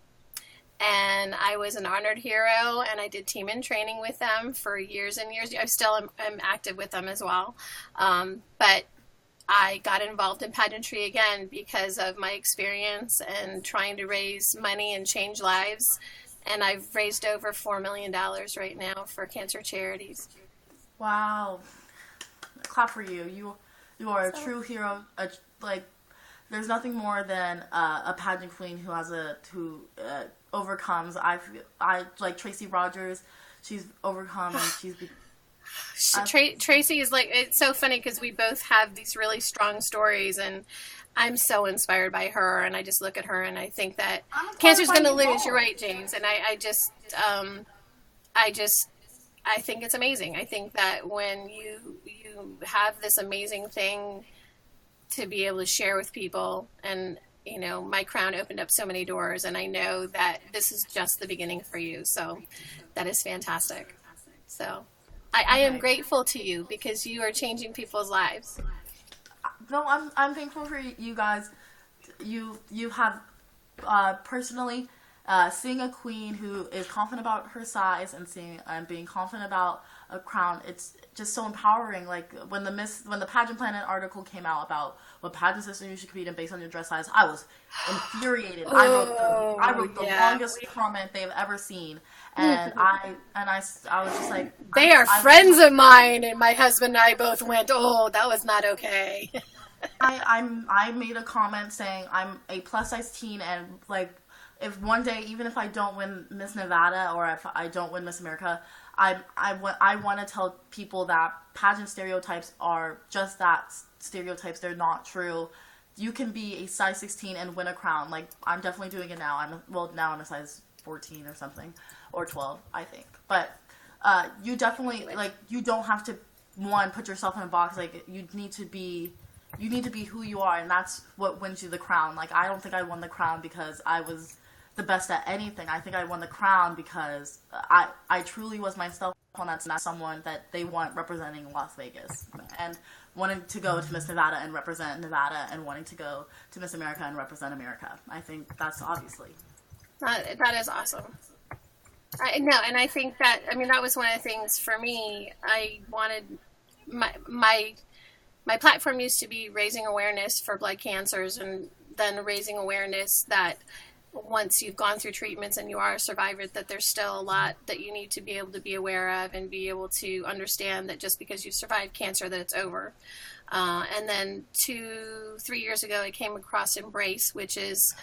And I was an honored hero, and I did team in training with them for years and years. I still am active with them as well. But I got involved in pageantry again because of my experience and trying to raise money and change lives. And I've raised over $4 million right now for cancer charities. Wow. Clap for you. You are a true hero. There's nothing more than a pageant queen who overcomes. I like Tracy Rogers. She's overcome and she's. Tracy is it's so funny because we both have these really strong stories, and I'm so inspired by her. And I just look at her and I think that cancer's going to lose. You're right, James. And I think it's amazing. I think that when you have this amazing thing to be able to share with people, and my crown opened up so many doors, and I know that this is just the beginning for you. So that is fantastic. So I am grateful to you because you are changing people's lives. No, I'm thankful for you guys. You have personally seeing a queen who is confident about her size and being confident about a crown. It's just so empowering. Like when the Pageant Planet article came out about what pageant system you should compete in based on your dress size, I was infuriated. I wrote the longest comment they've ever seen, and I was just like, they are friends of mine, and my husband and I both went, oh, that was not okay. I made a comment saying I'm a plus size teen, and like if one day, even if I don't win Miss Nevada or if I don't win Miss America, I want to tell people that pageant stereotypes are just that, stereotypes. They're not true. You can be a size 16 and win a crown. Like, I'm definitely doing it now. Now I'm a size 14 or something, or 12, I think. But you definitely, like, you don't have to, put yourself in a box. Like, you need to be who you are, and that's what wins you the crown. Like, I don't think I won the crown because I was the best at anything. I think I won the crown because I truly was myself, and that's not someone that they want representing Las Vegas. And wanting to go to Miss Nevada and represent Nevada, and wanting to go to Miss America and represent America. I think that's obviously. That is awesome. And I think that, that was one of the things for me. I wanted my platform used to be raising awareness for blood cancers, and then raising awareness that once you've gone through treatments and you are a survivor, that there's still a lot that you need to be able to be aware of and be able to understand that just because you survived cancer that it's over. And then 2-3 years ago, I came across Embrace, which is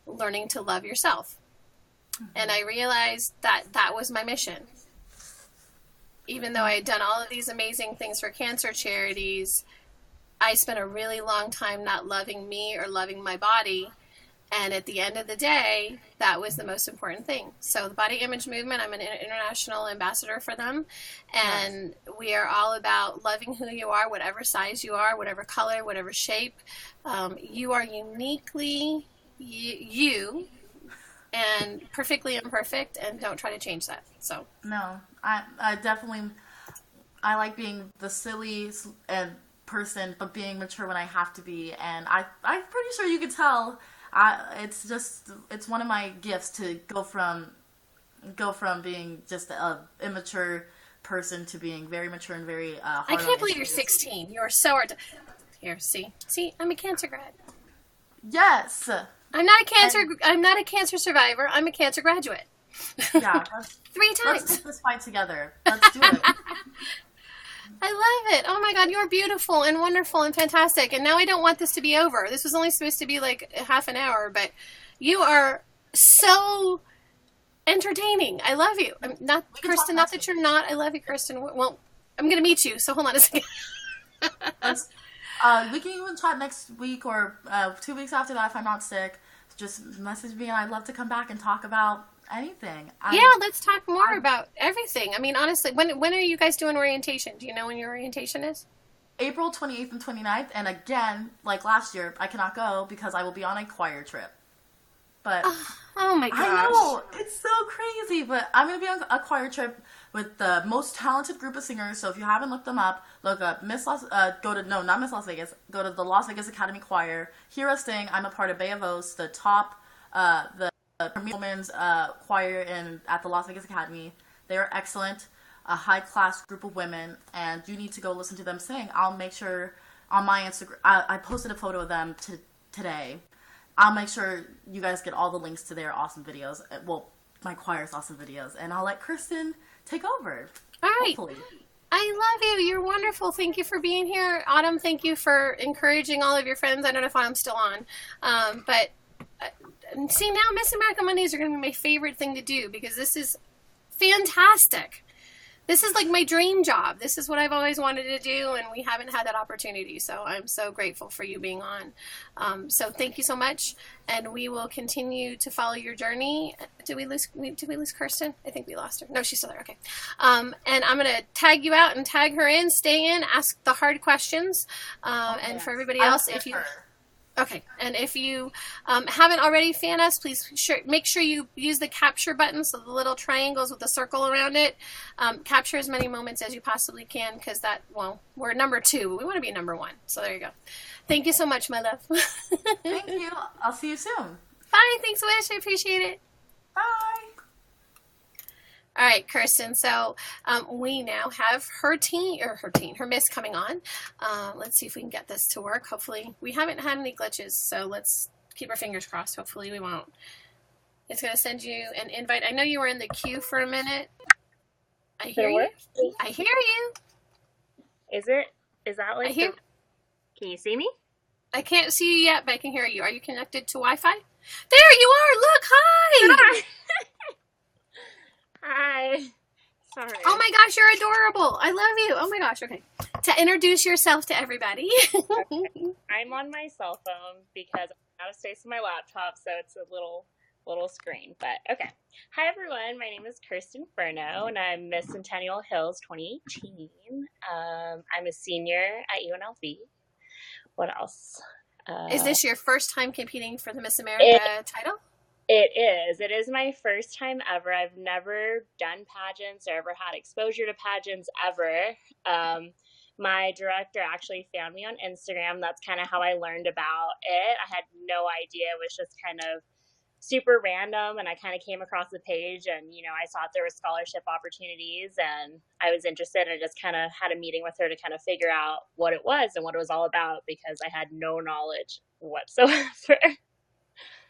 learning to love yourself. Mm-hmm. And I realized that was my mission. Even though I had done all of these amazing things for cancer charities, I spent a really long time not loving me or loving my body. And at the end of the day, that was the most important thing. So the body image movement, I'm an international ambassador for them. And we are all about loving who you are, whatever size you are, whatever color, whatever shape. You are uniquely you. and perfectly imperfect, and don't try to change that. So No, I definitely, I like being the silly and person, but being mature when I have to be. And I'm pretty sure you could tell. It's one of my gifts to go from being just a immature person to being very mature and very hard I on can't believe issues. you're 16. You are so hard. Here, see, I'm a cancer grad. Yes. I'm not a cancer survivor. I'm a cancer graduate. Yeah. 3 Let's times. take this fight together. Let's do it. I love it. Oh my God, you're beautiful and wonderful and fantastic. And now I don't want this to be over. This was only supposed to be like half an hour, but you are so entertaining. I love you. I'm not Kirsten. Not that you're not. I love you, Kirsten. Well, I'm gonna meet you. So hold on a second. We can even chat next week or 2 weeks after that if I'm not sick. Just message me, and I'd love to come back and talk about anything. Yeah, let's talk more about everything. I mean, honestly, when are you guys doing orientation? Do you know when your orientation is? April 28th and 29th, and again, like last year, I cannot go because I will be on a choir trip. But oh my gosh. I know, it's so crazy, but I'm going to be on a choir trip with the most talented group of singers. So if you haven't looked them up, look up not Miss Las Vegas, go to the Las Vegas Academy Choir, hear us sing. I'm a part of Bay of O's, the top, the premier women's choir at the Las Vegas Academy. They are excellent, a high-class group of women, and you need to go listen to them sing. I'll make sure on my Instagram, I posted a photo of them today. I'll make sure you guys get all the links to their awesome videos. Well, my choir's awesome videos. And I'll let Kirsten take over. All right. Hopefully. I love you. You're wonderful. Thank you for being here. Autumn, thank you for encouraging all of your friends. I don't know if Autumn's still on. But see, now Miss America Mondays are going to be my favorite thing to do because this is fantastic. This is like my dream job. This is what I've always wanted to do, and we haven't had that opportunity. So I'm so grateful for you being on. So thank you so much, and we will continue to follow your journey. Did we lose Kirsten? I think we lost her. No, she's still there. Okay. And I'm gonna tag you out and tag her in. Stay in. Ask the hard questions. And for everybody else, if you. Okay, and if you haven't already fan us, please make sure you use the capture button, so the little triangles with the circle around it. Capture as many moments as you possibly can, because we're number 2, but we want to be number 1. So there you go. Thank you so much, my love. Thank you. I'll see you soon. Bye. Thanks, Wish. I appreciate it. Bye. All right, Kirsten. So we now have her miss coming on. Let's see if we can get this to work. Hopefully, we haven't had any glitches, so let's keep our fingers crossed. Hopefully, we won't. It's going to send you an invite. I know you were in the queue for a minute. I hear you. I hear you. Is that like? Can you see me? I can't see you yet, but I can hear you. Are you connected to Wi-Fi? There you are. Look, hi. Hi. Sorry. Oh my gosh, you're adorable. I love you. Oh my gosh. Okay. To introduce yourself to everybody. Okay. I'm on my cell phone because I'm out of space on my laptop, so it's a little screen. But okay. Hi everyone. My name is Kirsten Fernow, and I'm Miss Centennial Hills 2018. I'm a senior at UNLV. What else? Is this your first time competing for the Miss America title? It is. It is my first time ever. I've never done pageants or ever had exposure to pageants ever. My director actually found me on Instagram. That's kind of how I learned about it. I had no idea. It was just kind of super random, and I kind of came across the page, and I saw there were scholarship opportunities, and I was interested, and I just kind of had a meeting with her to kind of figure out what it was and what it was all about, because I had no knowledge whatsoever.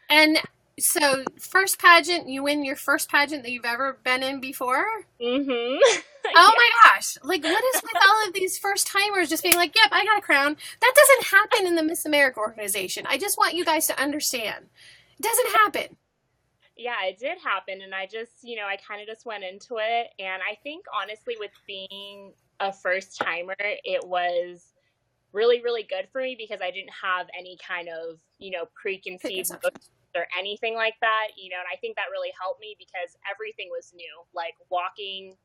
And so, first pageant, you win your first pageant that you've ever been in before? Mm-hmm. Oh my gosh. Like, what is with all of these first timers just being like, yep, I got a crown? That doesn't happen in the Miss America organization. I just want you guys to understand. It doesn't happen. Yeah, it did happen. And I just, I kind of just went into it. And I think, honestly, with being a first timer, it was really, really good for me because I didn't have any kind of, preconceived or anything like that, and I think that really helped me because everything was new, like walking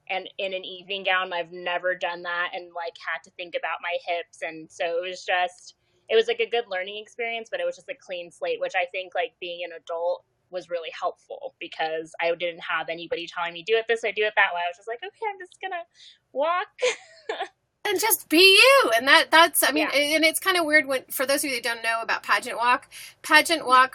and in an evening gown. I've never done that, and like had to think about my hips. And so it was like a good learning experience, but it was just a clean slate, which I think, like, being an adult was really helpful because I didn't have anybody telling me, do it this way, do it that way. I was just like, okay, I'm just going to walk. And just be you. And that's, I mean, and it's kind of weird when, for those of you that don't know about pageant walk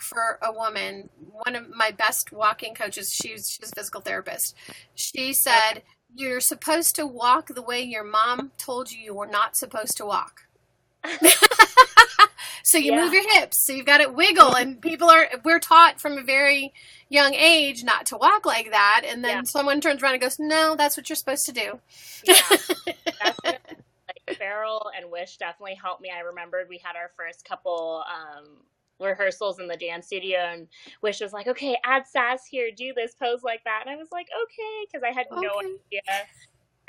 for a woman, one of my best walking coaches, she's a physical therapist. She said, you're supposed to walk the way your mom told you were not supposed to walk. So you move your hips, so you've got to wiggle, and we're taught from a very young age not to walk like that, and then someone turns around and goes, no, that's what you're supposed to do. Like Farrell and Wish definitely helped me. I remembered we had our first couple rehearsals in the dance studio, and Wish was like, okay, add sass here, do this, pose like that, and I was like, okay, because I had no idea.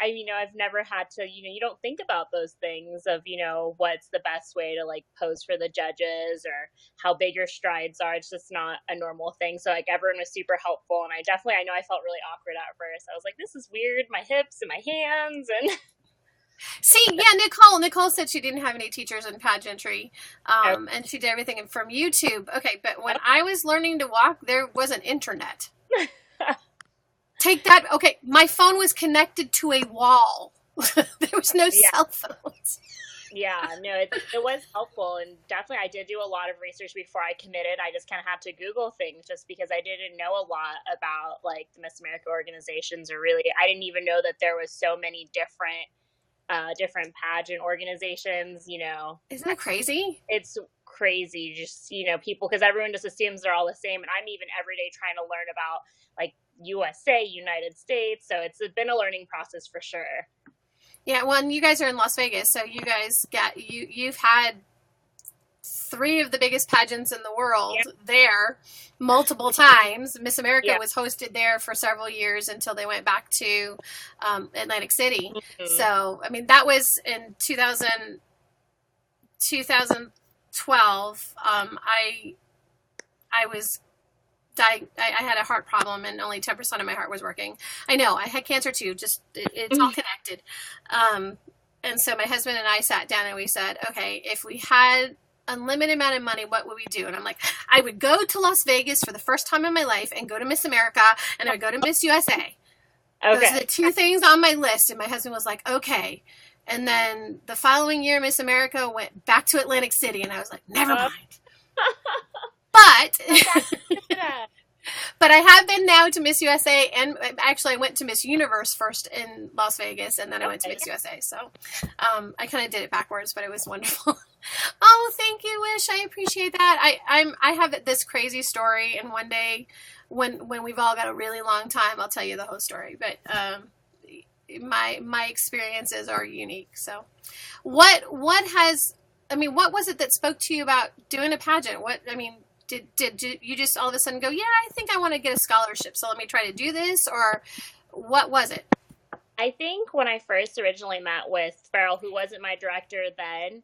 I've never had to, you don't think about those things of, what's the best way to like pose for the judges or how big your strides are. It's just not a normal thing. So like everyone was super helpful. And I know I felt really awkward at first. I was like, this is weird. My hips and my hands. And see, Nicole said she didn't have any teachers in pageantry. And she did everything from YouTube. Okay. But when I was learning to walk, there wasn't internet. Take that. Okay, my phone was connected to a wall. There was no cell phones. Yeah, no, it was helpful. And definitely I did do a lot of research before I committed. I just kind of had to Google things just because I didn't know a lot about like the Miss America organizations, or really, I didn't even know that there was so many different pageant organizations, Isn't that crazy? It's crazy. Just, people, because everyone just assumes they're all the same. And I'm even every day trying to learn about like USA, United States. So it's been a learning process for sure. Yeah, well, and you guys are in Las Vegas, so you guys you've had 3 of the biggest pageants in the world there multiple times. Miss America was hosted there for several years until they went back to Atlantic City. Mm-hmm. So, I mean, that was in 2012. I had a heart problem and only 10% of my heart was working. I know I had cancer too. Just it's all connected. And so my husband and I sat down and we said, okay, if we had unlimited amount of money, what would we do? And I'm like, I would go to Las Vegas for the first time in my life and go to Miss America, and I would go to Miss USA. Okay. Those are the 2 things on my list. And my husband was like, okay. And then the following year, Miss America went back to Atlantic City, and I was like, never mind. But I have been now to Miss USA, and actually I went to Miss Universe first in Las Vegas, and then I went to Miss USA. So I kind of did it backwards, but it was wonderful. Oh, thank you, Wish. I appreciate that. I have this crazy story, and one day when we've all got a really long time, I'll tell you the whole story. But my experiences are unique. So what was it that spoke to you about doing a pageant? Did you just all of a sudden go, yeah, I think I want to get a scholarship, so let me try to do this, or what was it? I think when I first originally met with Farrell, who wasn't my director then,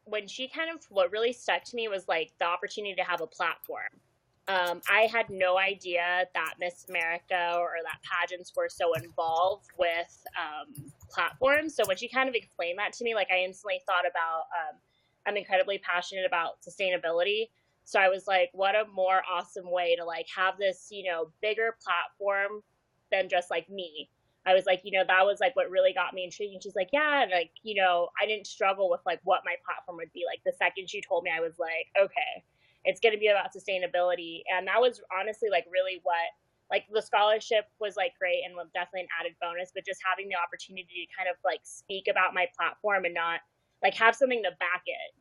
when she what really stuck to me was like the opportunity to have a platform. I had no idea that Miss America or that pageants were so involved with platforms. So when she kind of explained that to me, like I instantly thought about, I'm incredibly passionate about sustainability. So I was like, what a more awesome way to like have this, bigger platform than just like me. I was like, that was like what really got me intrigued. And she's like, yeah. And like, I didn't struggle with like what my platform would be. Like the second she told me, I was like, okay, it's going to be about sustainability. And that was honestly like really what, like the scholarship was like great and was definitely an added bonus, but just having the opportunity to kind of like speak about my platform and not like have something to back it,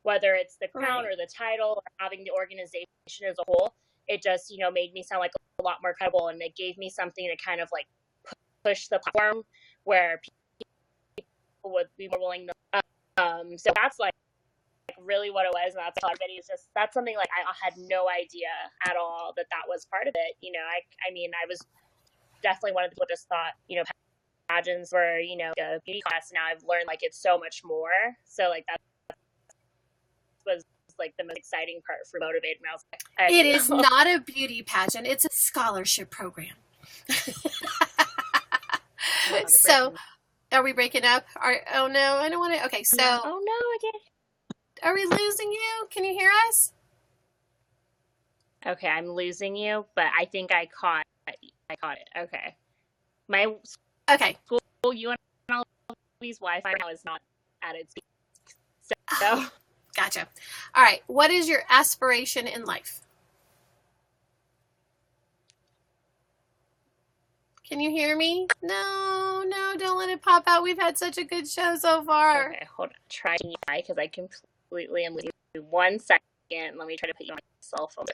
whether it's the crown or the title or having the organization as a whole, it just, made me sound like a lot more credible, and it gave me something to kind of like push the platform where people would be more willing to. So that's like really what it was, and that's everybody is just, that's something like I had no idea at all that was part of it. I was definitely one of the people just thought, pageants were, a beauty class. Now I've learned like it's so much more. So like that was like the most exciting part for motivated me. I was like, it is not a beauty pageant, it's a scholarship program. So are we breaking up? Oh no, I don't want to. Okay, so oh no, I did. Are we losing you? Can you hear us? Okay, I'm losing you, but I think I caught it. Okay. My school UNLV's Wi-Fi now is not at its peak. So Gotcha. All right. What is your aspiration in life? Can you hear me? No, don't let it pop out. We've had such a good show so far. Okay, hold on. Try because I completely am losing you. 1 second. Let me try to put you on my cell phone.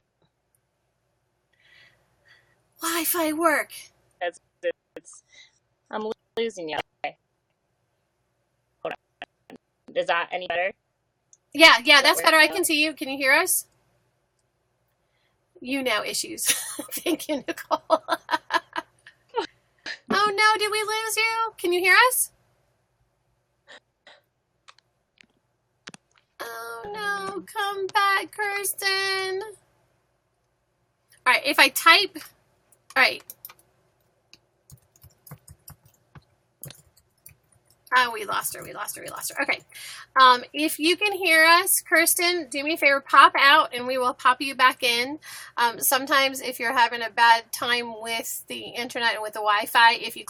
Wi-Fi work. I'm losing you. Okay. Hold on. Is that any better? Yeah, that's better. I can see you. Can you hear us? You know issues. Thank you, Nicole. Oh no, did we lose you? Can you hear us? Oh no, come back, Kirsten. All right, if I type, all right. Oh, we lost her. Okay. If you can hear us, Kirsten, do me a favor, pop out and we will pop you back in. Sometimes if you're having a bad time with the internet and with the Wi-Fi, if you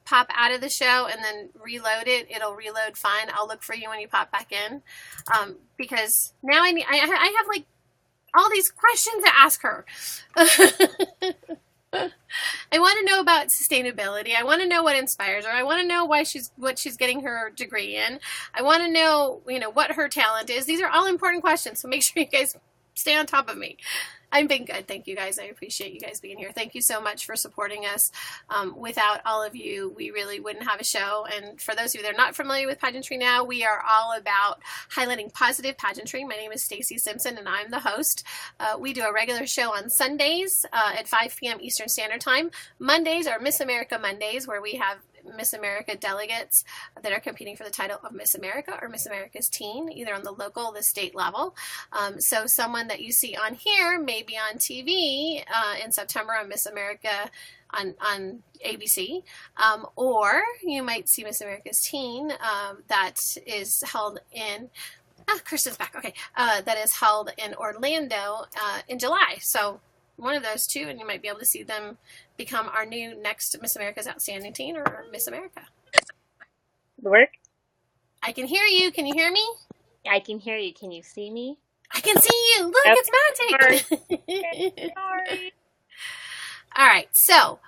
pop out of the show and then reload it, it'll reload fine. I'll look for you when you pop back in. Because now I have like all these questions to ask her. I want to know about sustainability. I want to know what inspires her. I want to know what she's getting her degree in. I want to know, what her talent is. These are all important questions, so make sure you guys stay on top of me. I'm being good. Thank you guys. I appreciate you guys being here. Thank you so much for supporting us. Without all of you, we really wouldn't have a show. And for those of you that are not familiar with Pageantry Now, we are all about highlighting positive pageantry. My name is Stacy Simpson, and I'm the host. We do a regular show on Sundays at 5 p.m. Eastern Standard Time. Mondays are Miss America Mondays, where we have Miss America delegates that are competing for the title of Miss America or Miss America's Teen, either on the local or the state level. So someone that you see on here may be on TV in September on Miss America on ABC, or you might see Miss America's Teen that is held in Kirsten's back. Okay, that is held in Orlando in July. So one of those two, and you might be able to see them become our new next Miss America's Outstanding Teen or Miss America. Work? I can hear you. Can you hear me? I can hear you. Can you see me? I can see you. Look, it's magic. Sorry. All right. So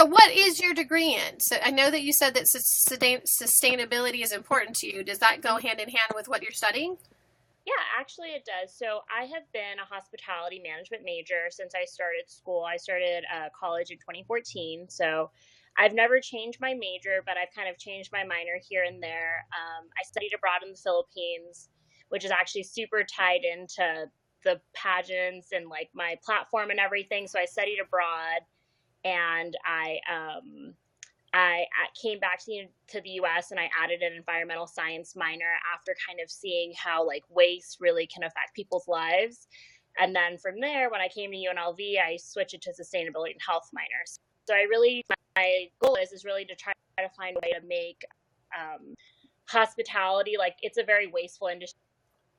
what is your degree in? So I know that you said that sustainability is important to you. Does that go hand in hand with what you're studying? Yeah, actually it does. So I have been a hospitality management major since I started school. I started college in 2014. So I've never changed my major, but I've kind of changed my minor here and there. I studied abroad in the Philippines, which is actually super tied into the pageants and like my platform and everything. So I studied abroad, and I came back to the U.S. and I added an environmental science minor after kind of seeing how like waste really can affect people's lives. And then from there, when I came to UNLV, I switched it to sustainability and health minors. So my goal is really to try to find a way to make hospitality, like it's a very wasteful industry.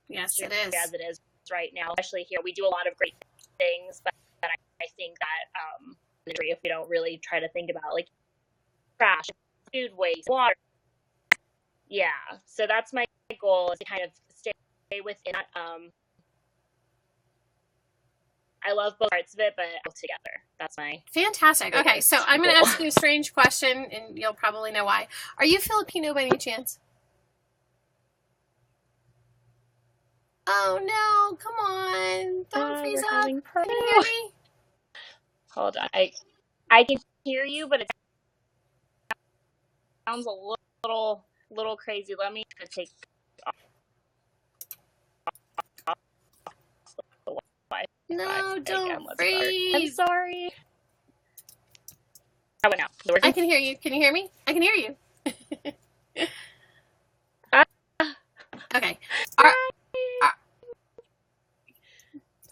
Yes, it is. As it is right now, especially here. We do a lot of great things, but I think that if we don't really try to think about like trash, food waste, water. Yeah, so that's my goal, is to kind of stay within that. I love both parts of it, but both together. That's my fantastic. Okay, so I'm going to ask you a strange question, and you'll probably know why. Are you Filipino by any chance? Oh no! Come on! Don't freeze up. Can you hear me? Hold on. I can hear you, but it sounds a little crazy. Let me take off the Wi-Fi. No, don't freeze. I'm sorry. How about now? I can hear you. Can you hear me? I can hear you. Okay. All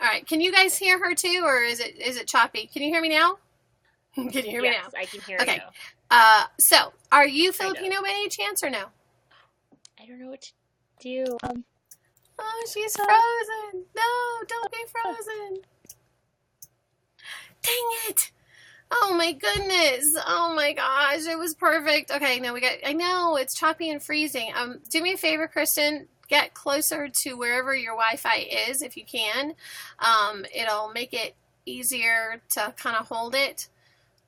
right. Can you guys hear her too, or is it choppy? Can you hear me now? Can you hear me now? Yes, I can hear you. Okay. So are you Filipino by any chance or no? I don't know what to do. Oh, she's frozen. No, don't be frozen. Dang it. Oh my goodness. Oh my gosh. It was perfect. Okay, now I know it's choppy and freezing. Do me a favor, Kristen. Get closer to wherever your Wi-Fi is if you can. It'll make it easier to kind of hold it.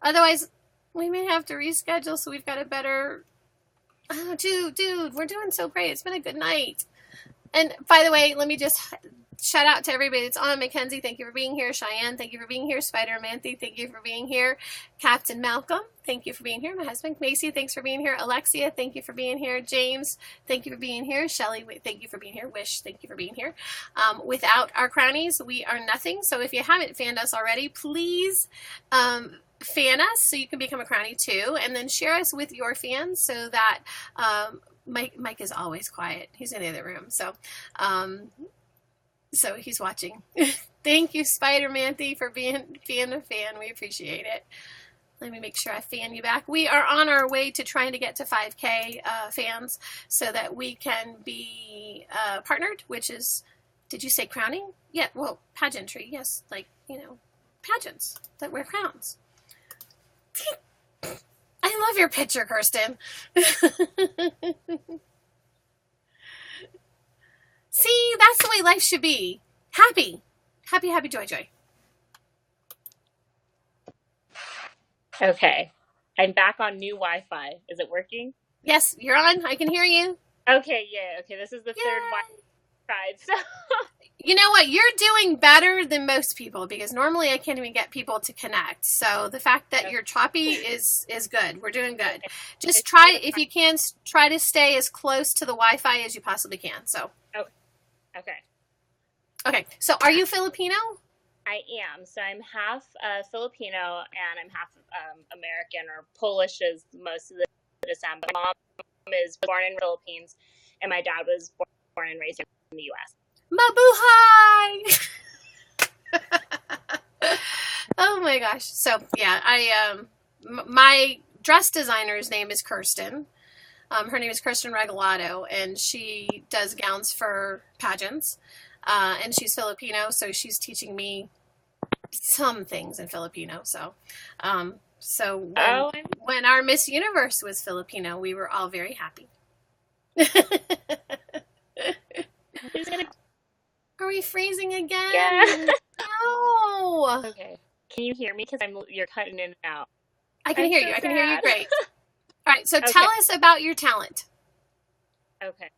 Otherwise, we may have to reschedule so we've got a better... Oh, dude, we're doing so great. It's been a good night. And by the way, let me just shout out to everybody that's on. Mackenzie, thank you for being here. Cheyenne, thank you for being here. Spider-Manthe, thank you for being here. Captain Malcolm, thank you for being here. My husband, Macy, thanks for being here. Alexia, thank you for being here. James, thank you for being here. Shelly, thank you for being here. Wish, thank you for being here. Without our crownies, we are nothing. So if you haven't fanned us already, please fan us so you can become a crownie too. And then share us with your fans so that Mike is always quiet. He's in the other room. So he's watching. Thank you, Spider-Manthe, for being a fan. We appreciate it. Let me make sure I fan you back. We are on our way to trying to get to 5K fans so that we can be partnered, which is, did you say crowning? Yeah, well, pageantry. Yes, like, pageants that wear crowns. I love your picture, Kirsten. See, that's the way life should be. Happy. Happy, happy, joy, joy. Okay. I'm back on new Wi-Fi. Is it working? Yes, you're on. I can hear you. Okay, yeah. Okay, this is the third Wi-Fi. So you know what? You're doing better than most people because normally I can't even get people to connect. So the fact that you're choppy is good. We're doing good. Just try, if you can, try to stay as close to the Wi-Fi as you possibly can. So. Okay. So are you Filipino? I am. So I'm half Filipino and I'm half American, or Polish is most of the descent. My mom is born in the Philippines and my dad was born and raised in the U.S. Mabuhay! Oh my gosh. So yeah, my dress designer's name is Kirsten. Her name is Kirsten Regalado, and she does gowns for pageants. And she's Filipino, so she's teaching me some things in Filipino. So when our Miss Universe was Filipino, we were all very happy. Are we freezing again? Yeah. No. Okay. Can you hear me? Because you're cutting in and out. I can hear you. I can hear you great. All right. So tell us about your talent. Okay.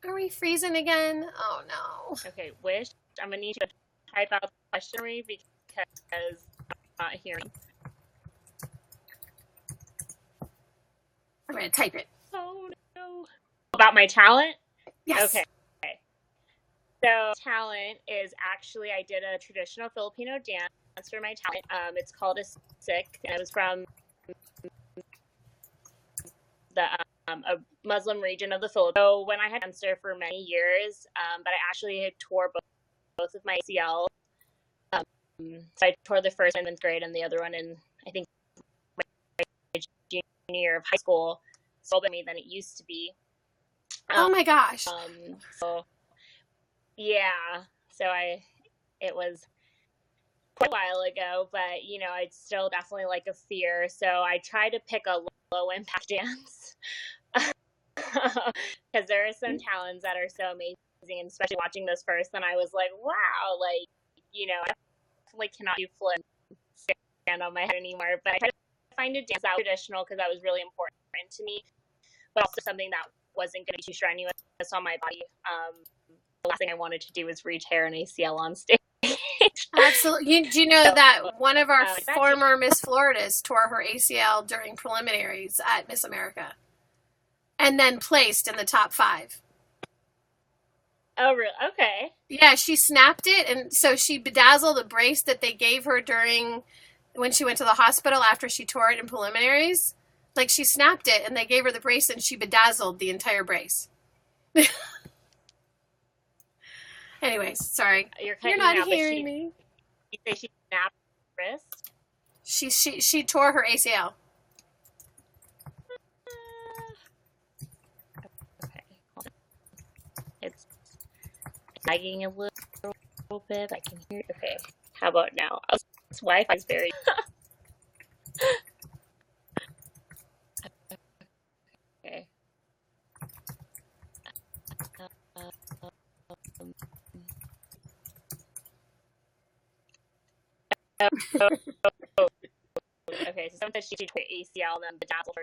Are we freezing again? Oh no. Okay. Wish. I'm gonna need you to type out the question because I'm not hearing. I'm gonna type it. Oh no. About my talent? Yes. Okay. So talent is actually, I did a traditional Filipino dance for my talent. It's called a sick, and it was from the a Muslim region of the Philippines. So when I had cancer for many years, but I actually had tore both of my ACL. So I tore the first in 7th grade and the other one in, I think, my junior year of high school. So better than it used to be. Oh my gosh. So yeah, it was quite a while ago, but it's still definitely like a fear. So I try to pick a low impact dance because there are some talents that are so amazing, and especially watching this first, and I was like, wow, like, I definitely cannot do flip and stand on my head anymore, but I tried to find a dance that was traditional because that was really important to me, but also something that wasn't going to be too strenuous on my body. The last thing I wanted to do was re-tear an ACL on stage. Absolutely. Do you know that one of our former Miss Floridas tore her ACL during preliminaries at Miss America and then placed in the top 5? Oh, really? Okay. Yeah, she snapped it, and so she bedazzled a brace that they gave her when she went to the hospital after she tore it in preliminaries. Like, she snapped it, and they gave her the brace, and she bedazzled the entire brace. Anyways, sorry. You're not hearing me. You say she snapped her wrist? She tore her ACL. Okay. lagging a little bit. I can hear. Okay, how about now? Oh, this Wi-Fi is very. Okay. Okay, so sometimes she tore ACL and then the dazzle.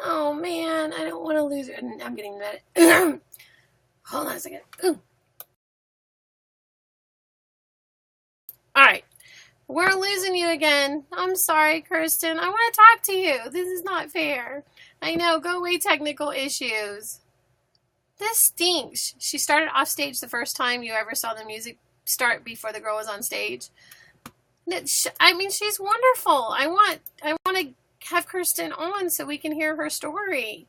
Oh man, I don't want to lose her. I'm getting that. Hold on a second. Ooh. All right. We're losing you again. I'm sorry, Kirsten. I want to talk to you. This is not fair. I know. Go away, technical issues. This stinks. She started off stage the first time you ever saw the music start before the girl was on stage. I mean, she's wonderful. I want to have Kirsten on so we can hear her story.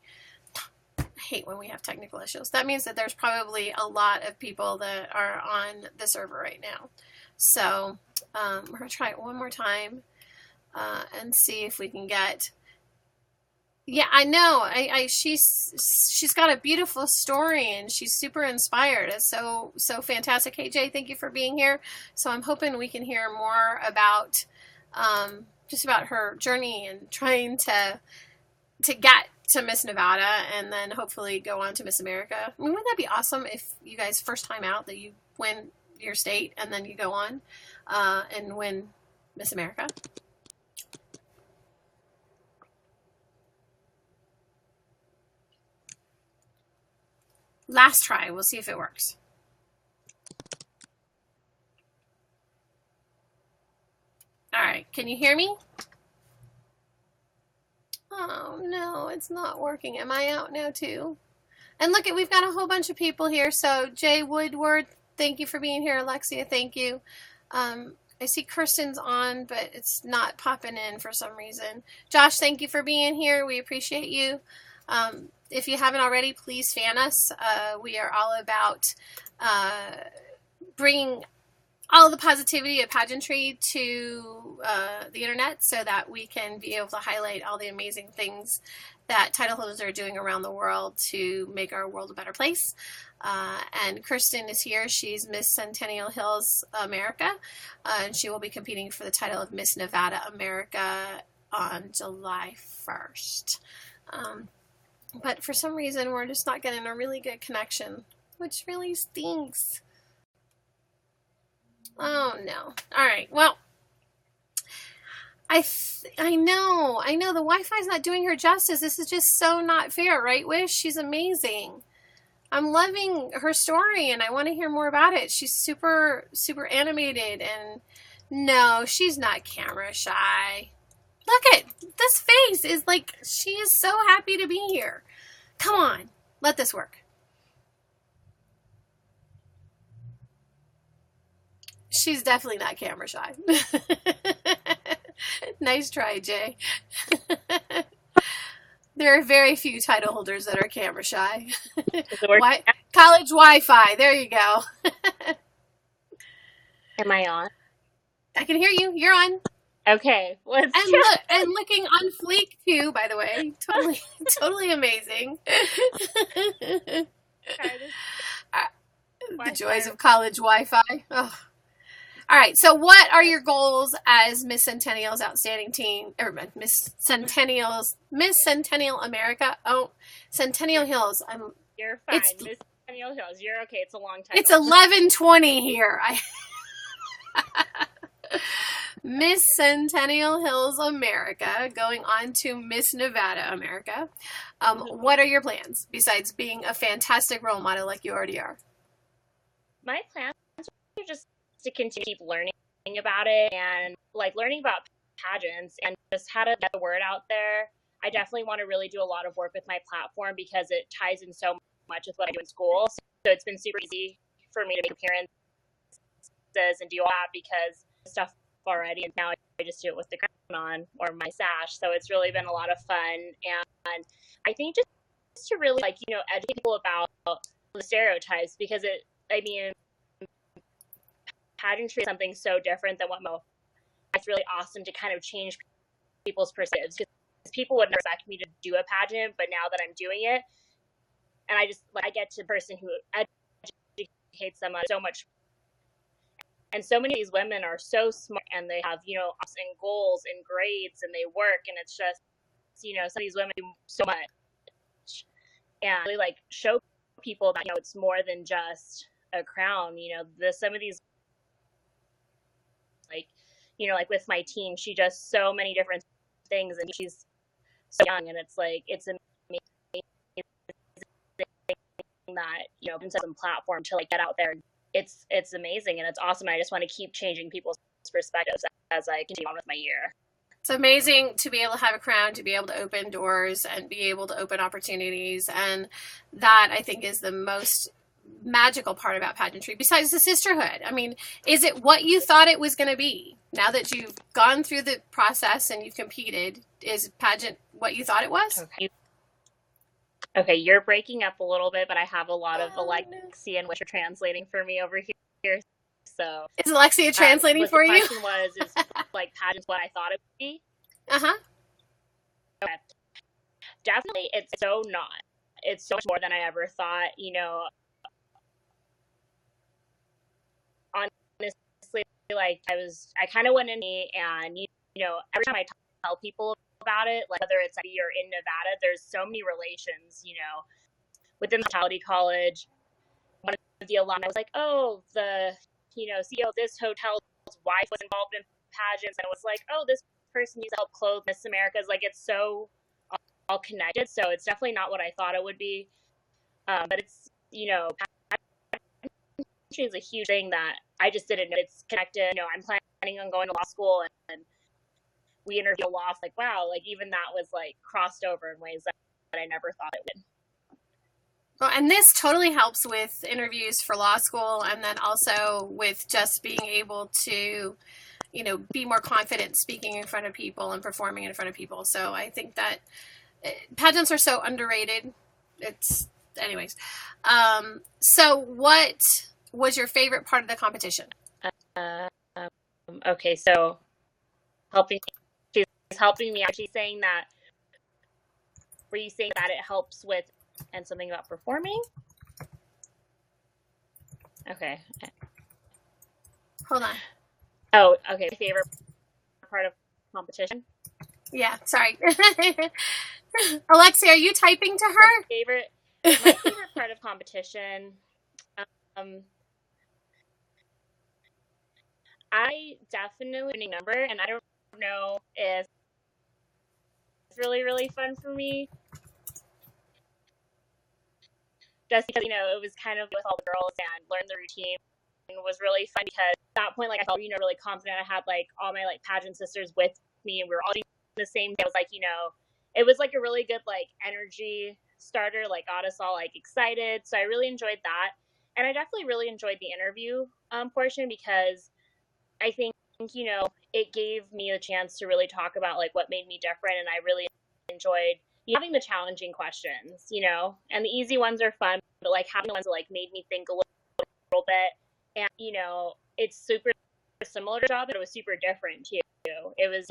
I hate when we have technical issues. That means that there's probably a lot of people that are on the server right now. So we're going to try it one more time and see if we can get... Yeah, I know. She's got a beautiful story and she's super inspired. It's so fantastic. Hey Jay, thank you for being here. So I'm hoping we can hear more about just about her journey and trying to get to Miss Nevada and then hopefully go on to Miss America. I mean, wouldn't that be awesome if you guys first time out that you win your state and then you go on and win Miss America? Last try. We'll see if it works. All right. Can you hear me? Oh, no. It's not working. Am I out now, too? And look, we've got a whole bunch of people here. So, Jay Woodward, thank you for being here. Alexia, thank you. I see Kirsten's on, but it's not popping in for some reason. Josh, thank you for being here. We appreciate you. If you haven't already, please fan us. We are all about bringing all the positivity of pageantry to the internet so that we can be able to highlight all the amazing things that title holders are doing around the world to make our world a better place. And Kirsten is here. She's Miss Centennial Hills America, and she will be competing for the title of Miss Nevada America on July 1st. But for some reason, we're just not getting a really good connection, which really stinks. Oh, no. All right. Well, I know the Wi-Fi's not doing her justice. This is just so not fair, right, Wish? She's amazing. I'm loving her story, and I want to hear more about it. She's super, super animated, and no, she's not camera shy. Look at this face is like, she is so happy to be here. Come on, let this work. She's definitely not camera shy. Nice try, Jay. There are very few title holders that are camera shy. College Wi-Fi, there you go. Am I on? I can hear you. You're on. Okay, let's and looking on fleek too, by the way. Totally amazing. the joys of college Wi-Fi. Oh. All right. So, what are your goals as Miss Centennial's outstanding team, or Miss Centennial America? Oh, Centennial Hills. You're fine. Miss Centennial Hills. You're okay. It's a long time. It's 11:20 here. Miss Centennial Hills America, going on to Miss Nevada America. What are your plans besides being a fantastic role model like you already are? My plans are just to continue to keep learning about it and like learning about pageants and just how to get the word out there. I definitely want to really do a lot of work with my platform because it ties in so much with what I do in school. So it's been super easy for me to make appearances and do all that because stuff already, and now I just do it with the crown on or my sash. So it's really been a lot of fun, and I think just to really educate people about the stereotypes because pageantry is something so different than what it's really awesome to kind of change people's perspectives because people would never expect me to do a pageant, but now that I'm doing it, and I get to the person who educates them on so much. And so many of these women are so smart, and they have, and goals and grades, and they work, and it's just, some of these women do so much, and really like show people that, it's more than just a crown. Some of these, like, like with my team, she does so many different things, and she's so young, and it's like, it's amazing that, some platform to like get out there. It's amazing, and it's awesome. I just want to keep changing people's perspectives as I continue on with my year. It's amazing to be able to have a crown, to be able to open doors and be able to open opportunities. And that, I think, is the most magical part about pageantry, besides the sisterhood. I mean, is it what you thought it was going to be? Now that you've gone through the process and you've competed, is pageant what you thought it was? Okay, you're breaking up a little bit, but I have a lot of Alexia and which are translating for me over here. So is Alexia translating for you? The question was, is like pageants what I thought it would be? Uh-huh. Okay. Definitely, it's so not. It's so much more than I ever thought. Honestly, like I kind of went in and every time I tell people about it, like whether it's you're in Nevada, there's so many relations, within the hospitality college. One of the alumni was like, oh, the CEO of this hotel's wife was involved in pageants, and it was like, oh, this person used to help clothe Miss America's. Like, it's so all connected. So it's definitely not what I thought it would be, but it's pageantry is a huge thing that I just didn't know. It's connected. I'm planning on going to law school, and we interviewed a lot. Like, wow, like even that was like crossed over in ways that I never thought it would. Well, and this totally helps with interviews for law school, and then also with just being able to, be more confident speaking in front of people and performing in front of people. So I think that pageants are so underrated. Anyways. So what was your favorite part of the competition? Okay, so she's helping me. She's saying that, were you saying that it helps with, and something about performing? Okay. Hold on. Oh, okay. Favorite part of competition? Yeah, sorry. Alexia, are you typing to her? My favorite part of competition, I definitely winning number, and I don't know if it's really, really fun for me. Just because, it was kind of with all the girls and learn the routine. It was really fun because at that point, like, I felt, really confident. I had, like, all my, like, pageant sisters with me, and we were all doing the same thing. It was, like, it was, like, a really good, like, energy starter, like, got us all, like, excited. So I really enjoyed that. And I definitely really enjoyed the interview portion because I think, it gave me a chance to really talk about, like, what made me different. And I really enjoyed having the challenging questions, and the easy ones are fun, but like having the ones that like made me think a little bit. And, it's super similar to job, but it was super different too. It was,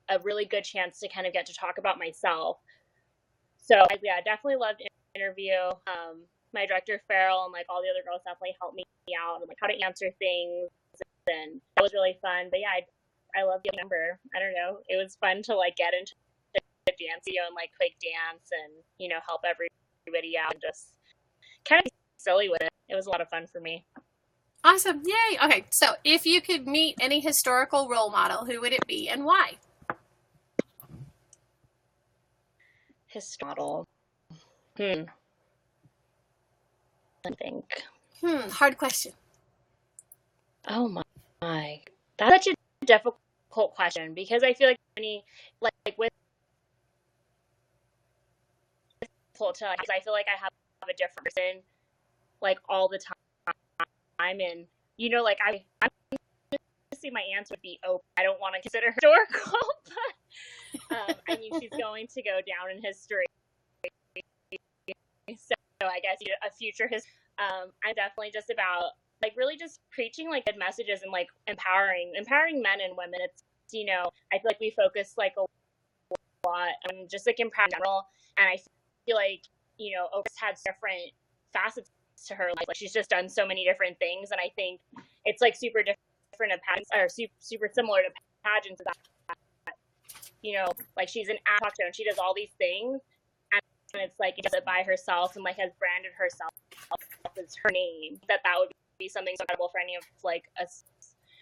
a really good chance to kind of get to talk about myself. So yeah, definitely loved interview. My director Farrell and like all the other girls definitely helped me out and like how to answer things, and that was really fun. But yeah, I love the number. I don't know. It was fun to like get into dance, and like quick dance and, help everybody out and just kind of be silly with it. It was a lot of fun for me. Awesome. Yay. Okay. So if you could meet any historical role model, who would it be and why? Historical. I think. Hard question. Oh my. That's such a difficult question because I feel like with I feel like I have a different person like all the time, and like I'm see my answer would be open. I don't want to consider her historical, but I mean she's going to go down in history. So I guess a future history. I'm definitely just about like really just preaching like good messages and like empowering men and women. It's I feel like we focus like a lot on just like in general, and I feel like you know, Oprah's had different facets to her life. Like she's just done so many different things, and I think it's like super different to pageants, or super similar to pageants. That, you know, like she's an talk show and she does all these things, and it's like she does it by herself and like has branded herself as her name. That would be something so incredible for any of like us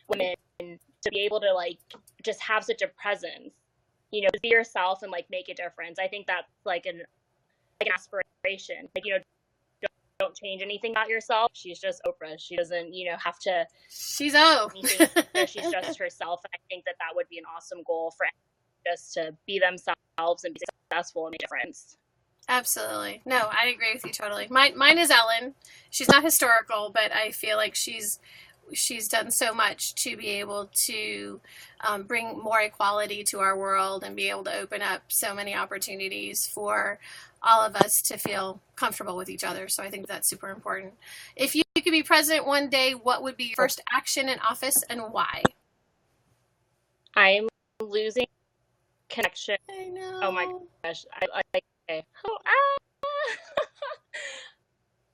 women to be able to like just have such a presence, you know, be yourself and like make a difference. I think that's like an aspiration. Like, you know, don't change anything about yourself. She's just Oprah. She doesn't, you know, have to. She's anything. She's just herself, and I think that would be an awesome goal for just to be themselves and be successful and make a difference. Absolutely. No, I agree with you totally. Mine is Ellen. She's not historical, but I feel like she's done so much to be able to bring more equality to our world and be able to open up so many opportunities for all of us to feel comfortable with each other. So I think that's super important. If you could be president one day, what would be your first action in office and why? I'm losing connection. I know. Oh my gosh. Okay. Oh,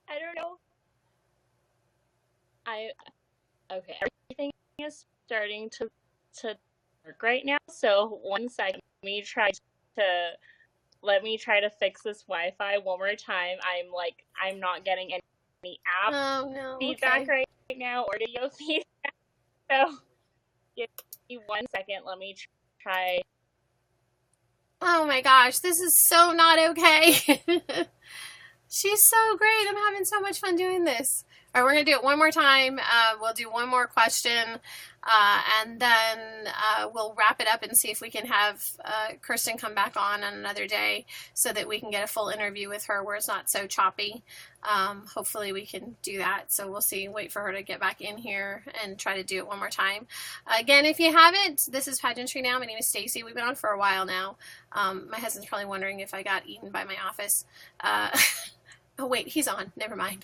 I don't know. Okay. Everything is starting to work right now. So 1 second. Let me try to fix this Wi-Fi one more time. I'm not getting any app feedback right now or video feedback. So give me 1 second. Let me try. Oh my gosh, this is so not okay. She's so great. I'm having so much fun doing this. All right, we're going to do it one more time. We'll do one more question, and then we'll wrap it up and see if we can have Kirsten come back on another day so that we can get a full interview with her where it's not so choppy. Hopefully we can do that. So we'll see. Wait for her to get back in here and try to do it one more time. Again, if you haven't, this is Pageantry Now. My name is Stacy. We've been on for a while now. My husband's probably wondering if I got eaten by my office. Oh, wait, he's on. Never mind.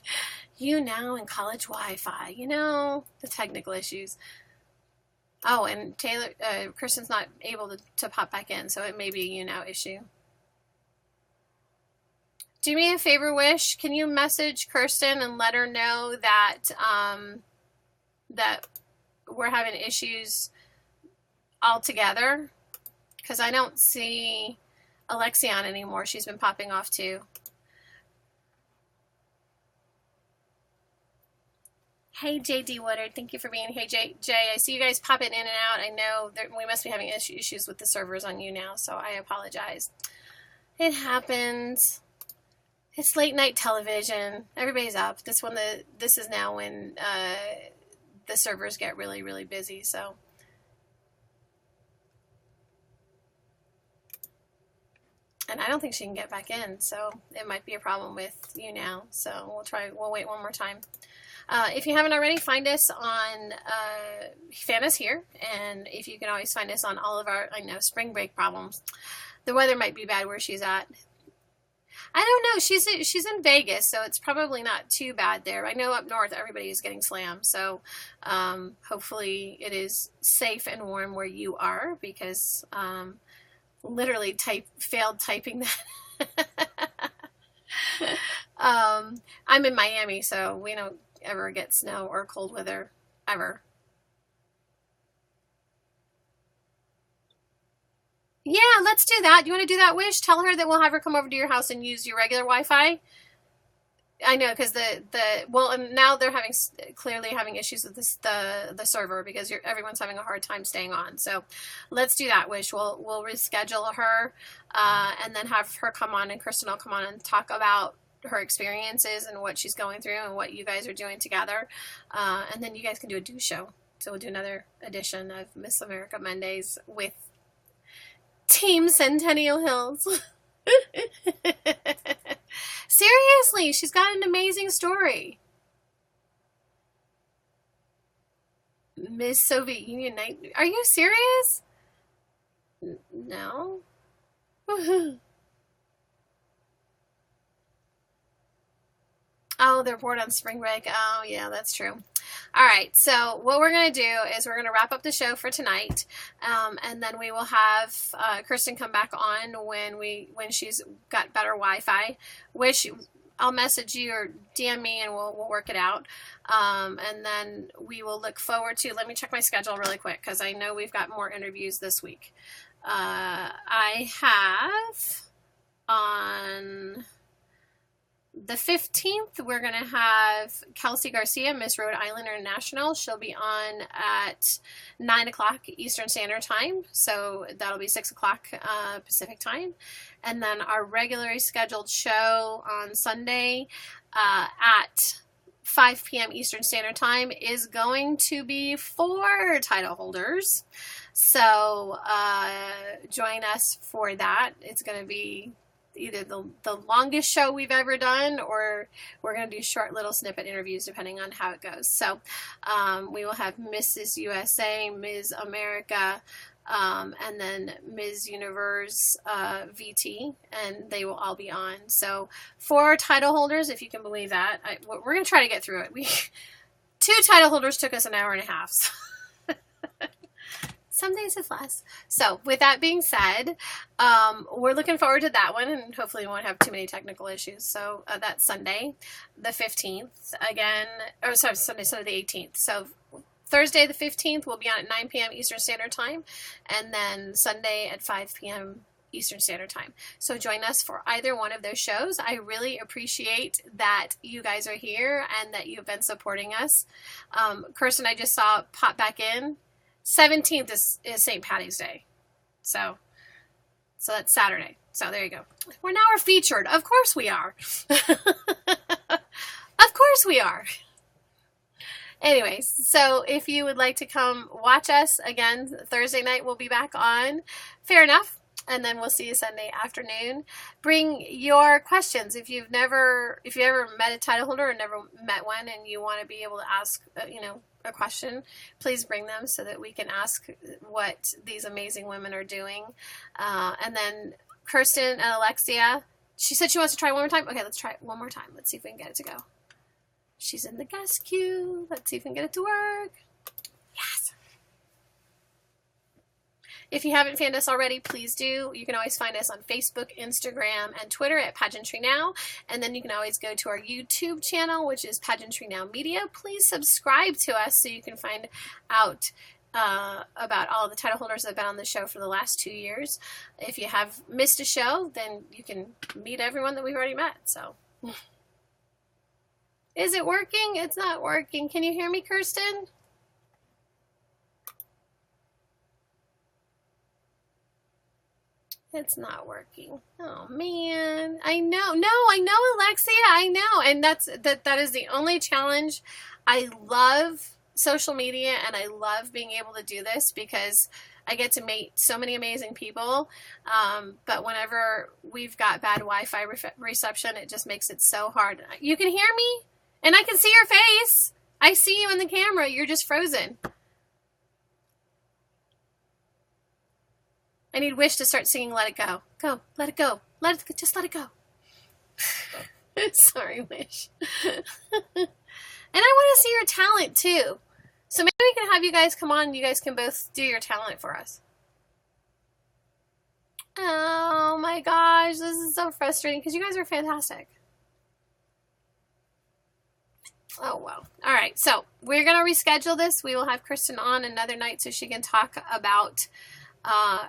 You now and college Wi-Fi. You know, the technical issues. Oh, and Kirsten's not able to pop back in, so it may be a you now issue. Do me a favor, Wish. Can you message Kirsten and let her know that that we're having issues altogether? Because I don't see Alexion anymore. She's been popping off too. Hey, J.D. Woodard. Thank you for being here. Hey, Jay, I see you guys popping in and out. I know we must be having issues with the servers on you now, so I apologize. It happens. It's late night television. Everybody's up. This is now when the servers get really, really busy, so. And I don't think she can get back in, so it might be a problem with you now. So we'll wait one more time. If you haven't already, find us on Fernow Hear, and if you can always find us on all of our, I know, spring break problems. The weather might be bad where she's at. I don't know. She's in Vegas, so it's probably not too bad there. I know up north everybody is getting slammed, so hopefully it is safe and warm where you are, because literally failed typing that. I'm in Miami, so we don't ever get snow or cold weather ever. Yeah, let's do that. You want to do that, Wish? Tell her that we'll have her come over to your house and use your regular Wi-Fi. I know, because and now they're clearly having issues with the server, because everyone's having a hard time staying on. So let's do that, Wish. We'll reschedule her and then have her come on, and Kirsten will come on and talk about her experiences and what she's going through and what you guys are doing together. And then you guys can do a do show. So we'll do another edition of Miss America Mondays with Team Centennial Hills. Seriously, she's got an amazing story. Miss Soviet Union night. Are you serious? No. Oh, they're bored on spring break. Oh, yeah, that's true. All right, so what we're going to do is we're going to wrap up the show for tonight, and then we will have Kirsten come back on when she's got better Wi-Fi. I'll message you or DM me, and we'll work it out. And then we will look forward to. Let me check my schedule really quick because I know we've got more interviews this week. I have on the 15th, we're going to have Kelsey Garcia, Miss Rhode Island International. She'll be on at 9 o'clock Eastern Standard Time. So that'll be 6 o'clock Pacific Time. And then our regularly scheduled show on Sunday at 5 p.m. Eastern Standard Time is going to be for title holders. So join us for that. It's going to be either the longest show we've ever done, or we're going to do short little snippet interviews depending on how it goes. So we will have Mrs. USA, Ms. America, and then Ms. Universe VT, and they will all be on. So 4 title holders, if you can believe that. We're going to try to get through it. 2 title holders took us an hour and a half. So. Some days it's less. So with that being said, we're looking forward to that one, and hopefully we won't have too many technical issues. So that's Sunday, the 15th again, or sorry, Sunday the 18th. So Thursday the 15th will be on at 9 p.m. Eastern Standard Time, and then Sunday at 5 p.m. Eastern Standard Time. So join us for either one of those shows. I really appreciate that you guys are here and that you've been supporting us. Kirsten, I just saw pop back in. 17th is St. Patty's Day. So that's Saturday. So there you go. We're featured. Of course we are. Of course we are. Anyways, so if you would like to come watch us again, Thursday night we'll be back on. Fair enough. And then we'll see you Sunday afternoon. Bring your questions. If you ever met a title holder or never met one and you want to be able to ask, a question, please bring them so that we can ask what these amazing women are doing. And then Kirsten and Alexia, she said she wants to try one more time. Okay, let's try it one more time. Let's see if we can get it to go. She's in the guest queue. Let's see if we can get it to work. Yes. If you haven't found us already, please do. You can always find us on Facebook, Instagram, and Twitter at Pageantry Now. And then you can always go to our YouTube channel, which is Pageantry Now Media. Please subscribe to us so you can find out about all of the title holders that have been on the show for the last 2 years. If you have missed a show, then you can meet everyone that we've already met. So, is it working? It's not working. Can you hear me, Kirsten? It's not working. Oh man. I know. No, I know, Alexia. I know. And that is the only challenge. I love social media and I love being able to do this because I get to meet so many amazing people. But whenever we've got bad Wi-Fi reception, it just makes it so hard. You can hear me and I can see your face. I see you in the camera. You're just frozen. I need Wish to start singing Let It Go. Go. Let it go. Just let it go. Sorry, Wish. And I want to see your talent, too. So maybe we can have you guys come on and you guys can both do your talent for us. Oh, my gosh. This is so frustrating because you guys are fantastic. Oh, well. All right. So we're going to reschedule this. We will have Kirsten on another night so she can talk about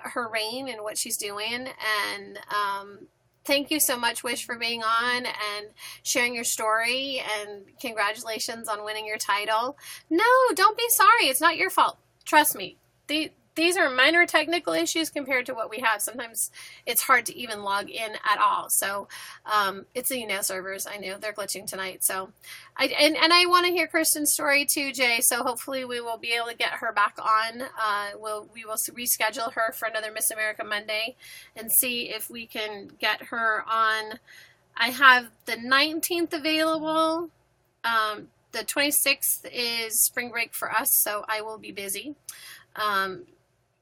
her reign and what she's doing. And thank you so much, Wish, for being on and sharing your story, and congratulations on winning your title. No, don't be sorry. It's not your fault. Trust me. These are minor technical issues compared to what we have. Sometimes it's hard to even log in at all. So it's the servers. I know they're glitching tonight. So I want to hear Kirsten's story too, Jay. So hopefully we will be able to get her back on. We will reschedule her for another Miss America Monday and see if we can get her on. I have the 19th available. The 26th is spring break for us, so I will be busy.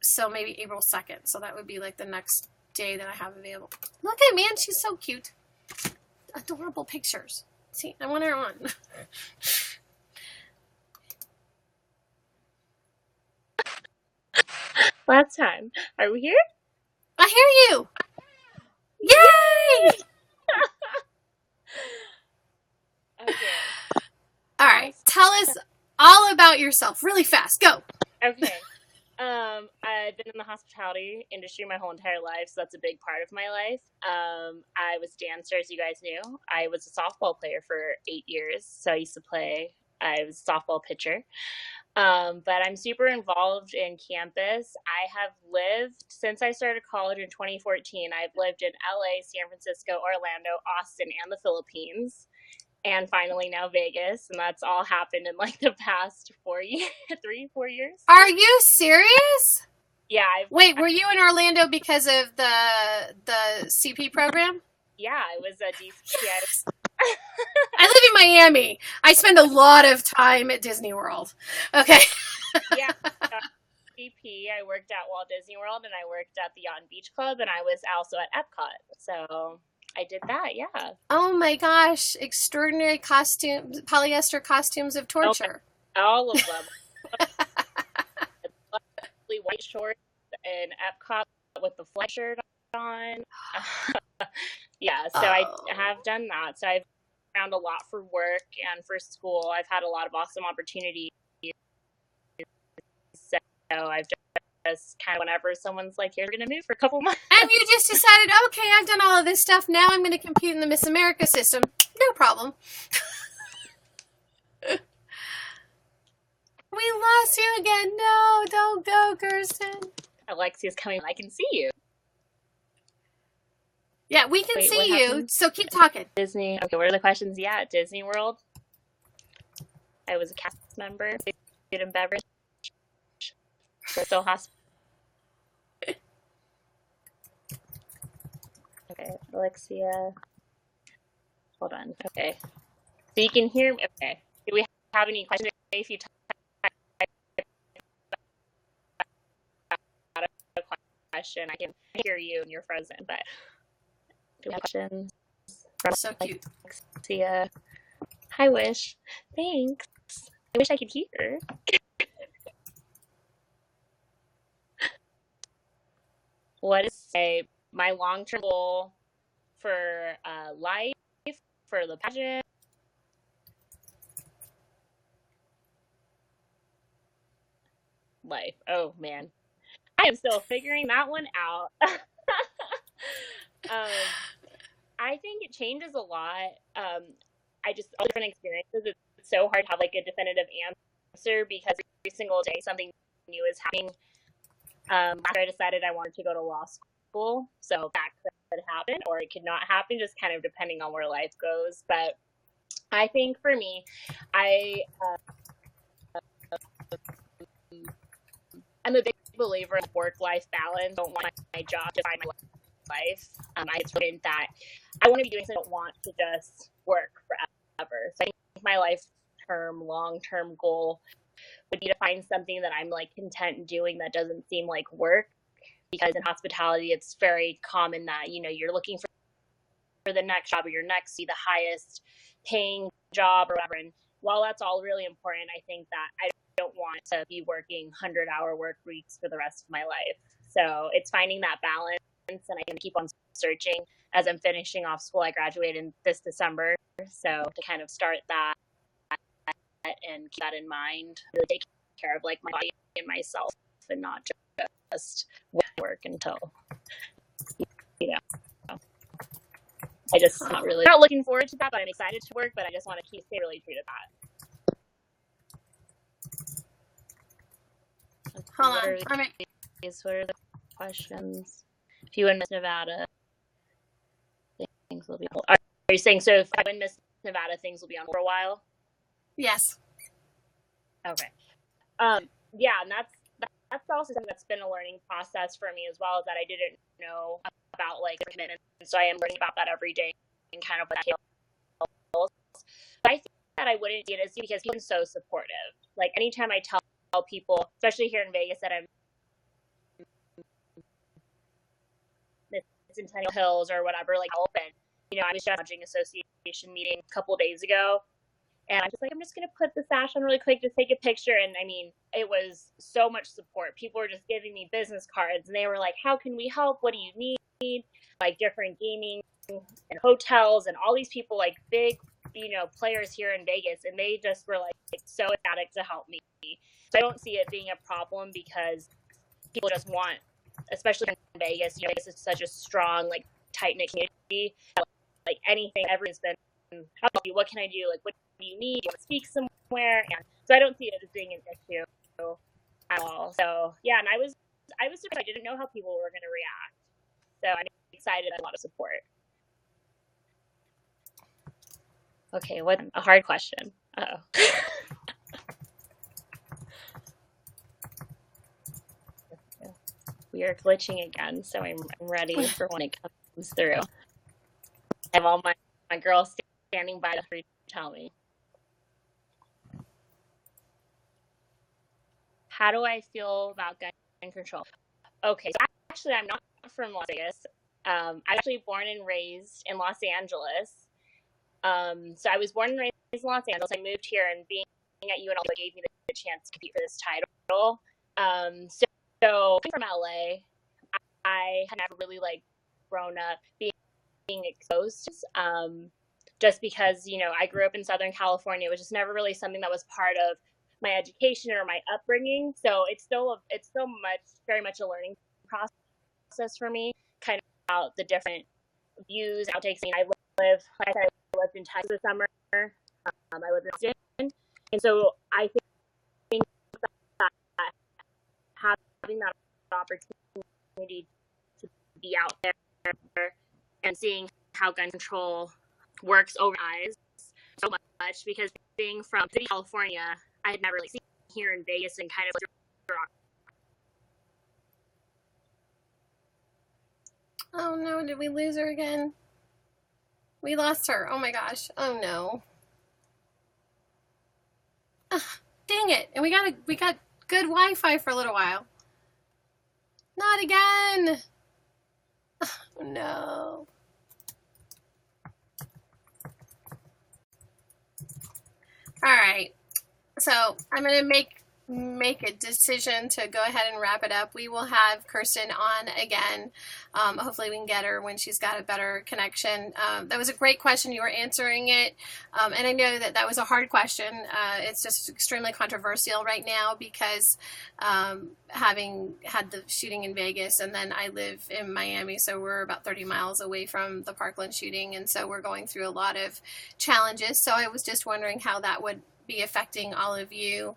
So maybe April 2nd. So that would be like the next day that I have available. Look at man, she's so cute. Adorable pictures. See, I want her on. Last time. Are we here? I hear you. Yay! Okay. All right. Tell us all about yourself really fast. Go. Okay. I've been in the hospitality industry my whole entire life, so that's a big part of my life. I was a dancer, as you guys knew. I was a softball player for 8 years, so I was a softball pitcher. But I'm super involved in campus. I have lived, since I started college in 2014, I've lived in LA, San Francisco, Orlando, Austin, and the Philippines. And finally now Vegas, and that's all happened in like the past 4 years. Are you serious? Yeah. Wait, were you in Orlando because of the CP program? Yeah, I was a DCI. I live in Miami. I spend a lot of time at Disney World. Okay. Yeah. CP, I worked at Walt Disney World, and I worked at the Yacht and Beach Club, and I was also at Epcot. So I did that, yeah. Oh my gosh. Extraordinary costumes, polyester costumes of torture. All of them. White shorts and Epcot with the flag shirt on. Yeah, so I have done that. So I've found a lot for work and for school. I've had a lot of awesome opportunities. So I've just kind of, whenever someone's like, you're going to move for a couple months. And you just decided, okay, I've done all of this stuff. Now I'm going to compete in the Miss America system. No problem. We lost you again. No, don't go, Kirsten. Alexia's coming. I can see you. Yeah, we can see you. So keep talking. Disney. Okay, what are the questions? Yeah, at Disney World. I was a cast member. Food and beverage. Bristol Hospital. Okay, Alexia. Hold on. Okay. So you can hear me. Okay. Do we have any questions? If you a question, I can hear you and you're frozen, but do we have questions? So cute. Alexia. Hi, Wish. Thanks. I wish I could hear. What is my long-term goal for life, for the pageant? Life. Oh, man. I am still figuring that one out. I think it changes a lot. All different experiences. It's so hard to have like a definitive answer because every single day something new is happening. After I decided I wanted to go to law school, so that could happen or it could not happen, just kind of depending on where life goes. But I think for me, I'm a big believer in work-life balance. I don't want my job to define my life. It's written that I want to be doing something I don't want to just work forever. So I think my long-term goal would be to find something that I'm like content doing that doesn't seem like work. Because in hospitality, it's very common that, you're looking for the next job or your next, the highest paying job or whatever. And while that's all really important, I think that I don't want to be working 100-hour work weeks for the rest of my life. So it's finding that balance, and I'm going to keep on searching as I'm finishing off school. I graduated this December, so to kind of start that and keep that in mind, really take care of like my body and myself, and not just work until I just not looking forward to that, but I'm excited to work. But I just want to stay really true to that. Hold on. What are the questions? If you win Miss Nevada, things will be. Are you saying so? If I win Miss Nevada, things will be on for a while? Yes. Okay. Yeah, and that's also something that's been a learning process for me as well, is that I didn't know about like commitment, so I am learning about that every day and kind of what that entails. But I think that I wouldn't see it as because he's been so supportive. Like anytime I tell people, especially here in Vegas, that I'm Centennial Hills or whatever, like open, I was just at a judging association meeting a couple days ago, and I'm just like, I'm just going to put the sash on really quick to take a picture. And I mean, it was so much support. People were just giving me business cards, and they were like, how can we help? What do you need? Like different gaming and hotels and all these people, like big, players here in Vegas. And they just were like so ecstatic to help me. So I don't see it being a problem because people just want, especially in Vegas, Vegas is such a strong, like tight-knit community. Like anything, everyone's been, how can I do? What can I do? Like, what do you need? Do you want to speak somewhere? And so I don't see it as being an issue at all. So yeah, and I was surprised. I didn't know how people were going to react. So I'm excited. A lot of support. Okay, what a hard question. Uh-oh. We are glitching again, so I'm ready for when it comes through. I have all my girls standing by to tell me. How do I feel about gun control? Okay, so actually I'm not from Las Vegas. I'm actually born and raised in Los Angeles. So I was born and raised in Los Angeles. I moved here, and being at UNL gave me the chance to compete for this title. So from LA, I had never really like grown up being exposed. Just because, I grew up in Southern California, it was just never really something that was part of my education or my upbringing. So it's still very much a learning process for me, kind of about the different views, outtakes. I lived in Texas this summer. I lived in Austin. And so I think that having that opportunity to be out there and seeing how gun control works over eyes so much, because being from City, California, I had never really seen here in Vegas and kind of. Oh no, did we lose her again? We lost her. Oh my gosh. Oh no. Ugh, dang it. And we got good Wi-Fi for a little while. Not again. Oh no. All right. So I'm going to make a decision to go ahead and wrap it up. We will have Kirsten on again. Hopefully we can get her when she's got a better connection. That was a great question. You were answering it. And I know that was a hard question. It's just extremely controversial right now because having had the shooting in Vegas, and then I live in Miami, so we're about 30 miles away from the Parkland shooting. And so we're going through a lot of challenges. So I was just wondering how that would be affecting all of you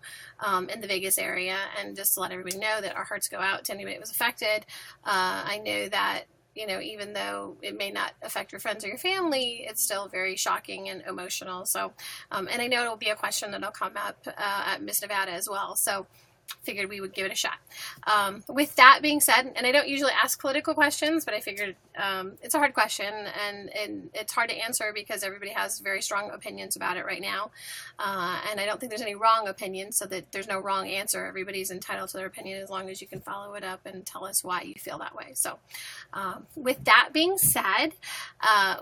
in the Vegas area, and just to let everybody know that our hearts go out to anybody that was affected. I know that, even though it may not affect your friends or your family, it's still very shocking and emotional. So, and I know it'll be a question that'll come up at Miss Nevada as well. So figured we would give it a shot. With that being said, and I don't usually ask political questions, but I figured it's a hard question, and it's hard to answer because everybody has very strong opinions about it right now. And I don't think there's any wrong opinions, so that there's no wrong answer. Everybody's entitled to their opinion as long as you can follow it up and tell us why you feel that way. So with that being said,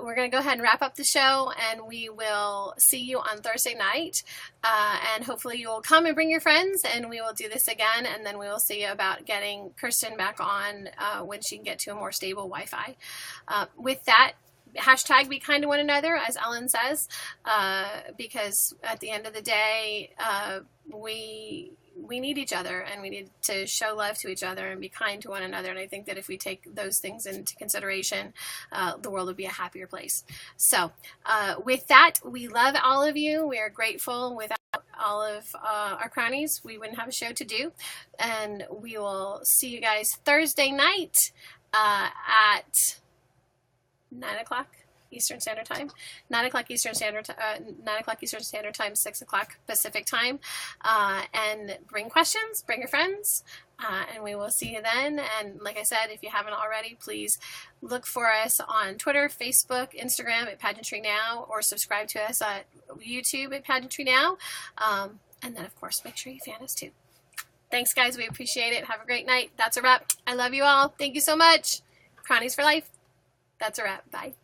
we're going to go ahead and wrap up the show, and we will see you on Thursday night. And hopefully you will come and bring your friends, and we will do this again, and then we will see about getting Kirsten back on when she can get to a more stable Wi-Fi. With that, hashtag be kind to one another, as Ellen says, because at the end of the day, we need each other, and we need to show love to each other and be kind to one another. And I think that if we take those things into consideration, the world would be a happier place. So with that, we love all of you. We are grateful. Without all of our cronies, we wouldn't have a show to do. And we will see you guys Thursday night at 9 o'clock Eastern Standard Time, 9 o'clock Eastern Standard Time, 6 o'clock Pacific Time. And bring questions, bring your friends, and we will see you then. And like I said, if you haven't already, please look for us on Twitter, Facebook, Instagram at Pageantry Now, or subscribe to us at YouTube at Pageantry Now. And then, of course, make sure you fan us too. Thanks, guys. We appreciate it. Have a great night. That's a wrap. I love you all. Thank you so much. Cronies for life. That's a wrap. Bye.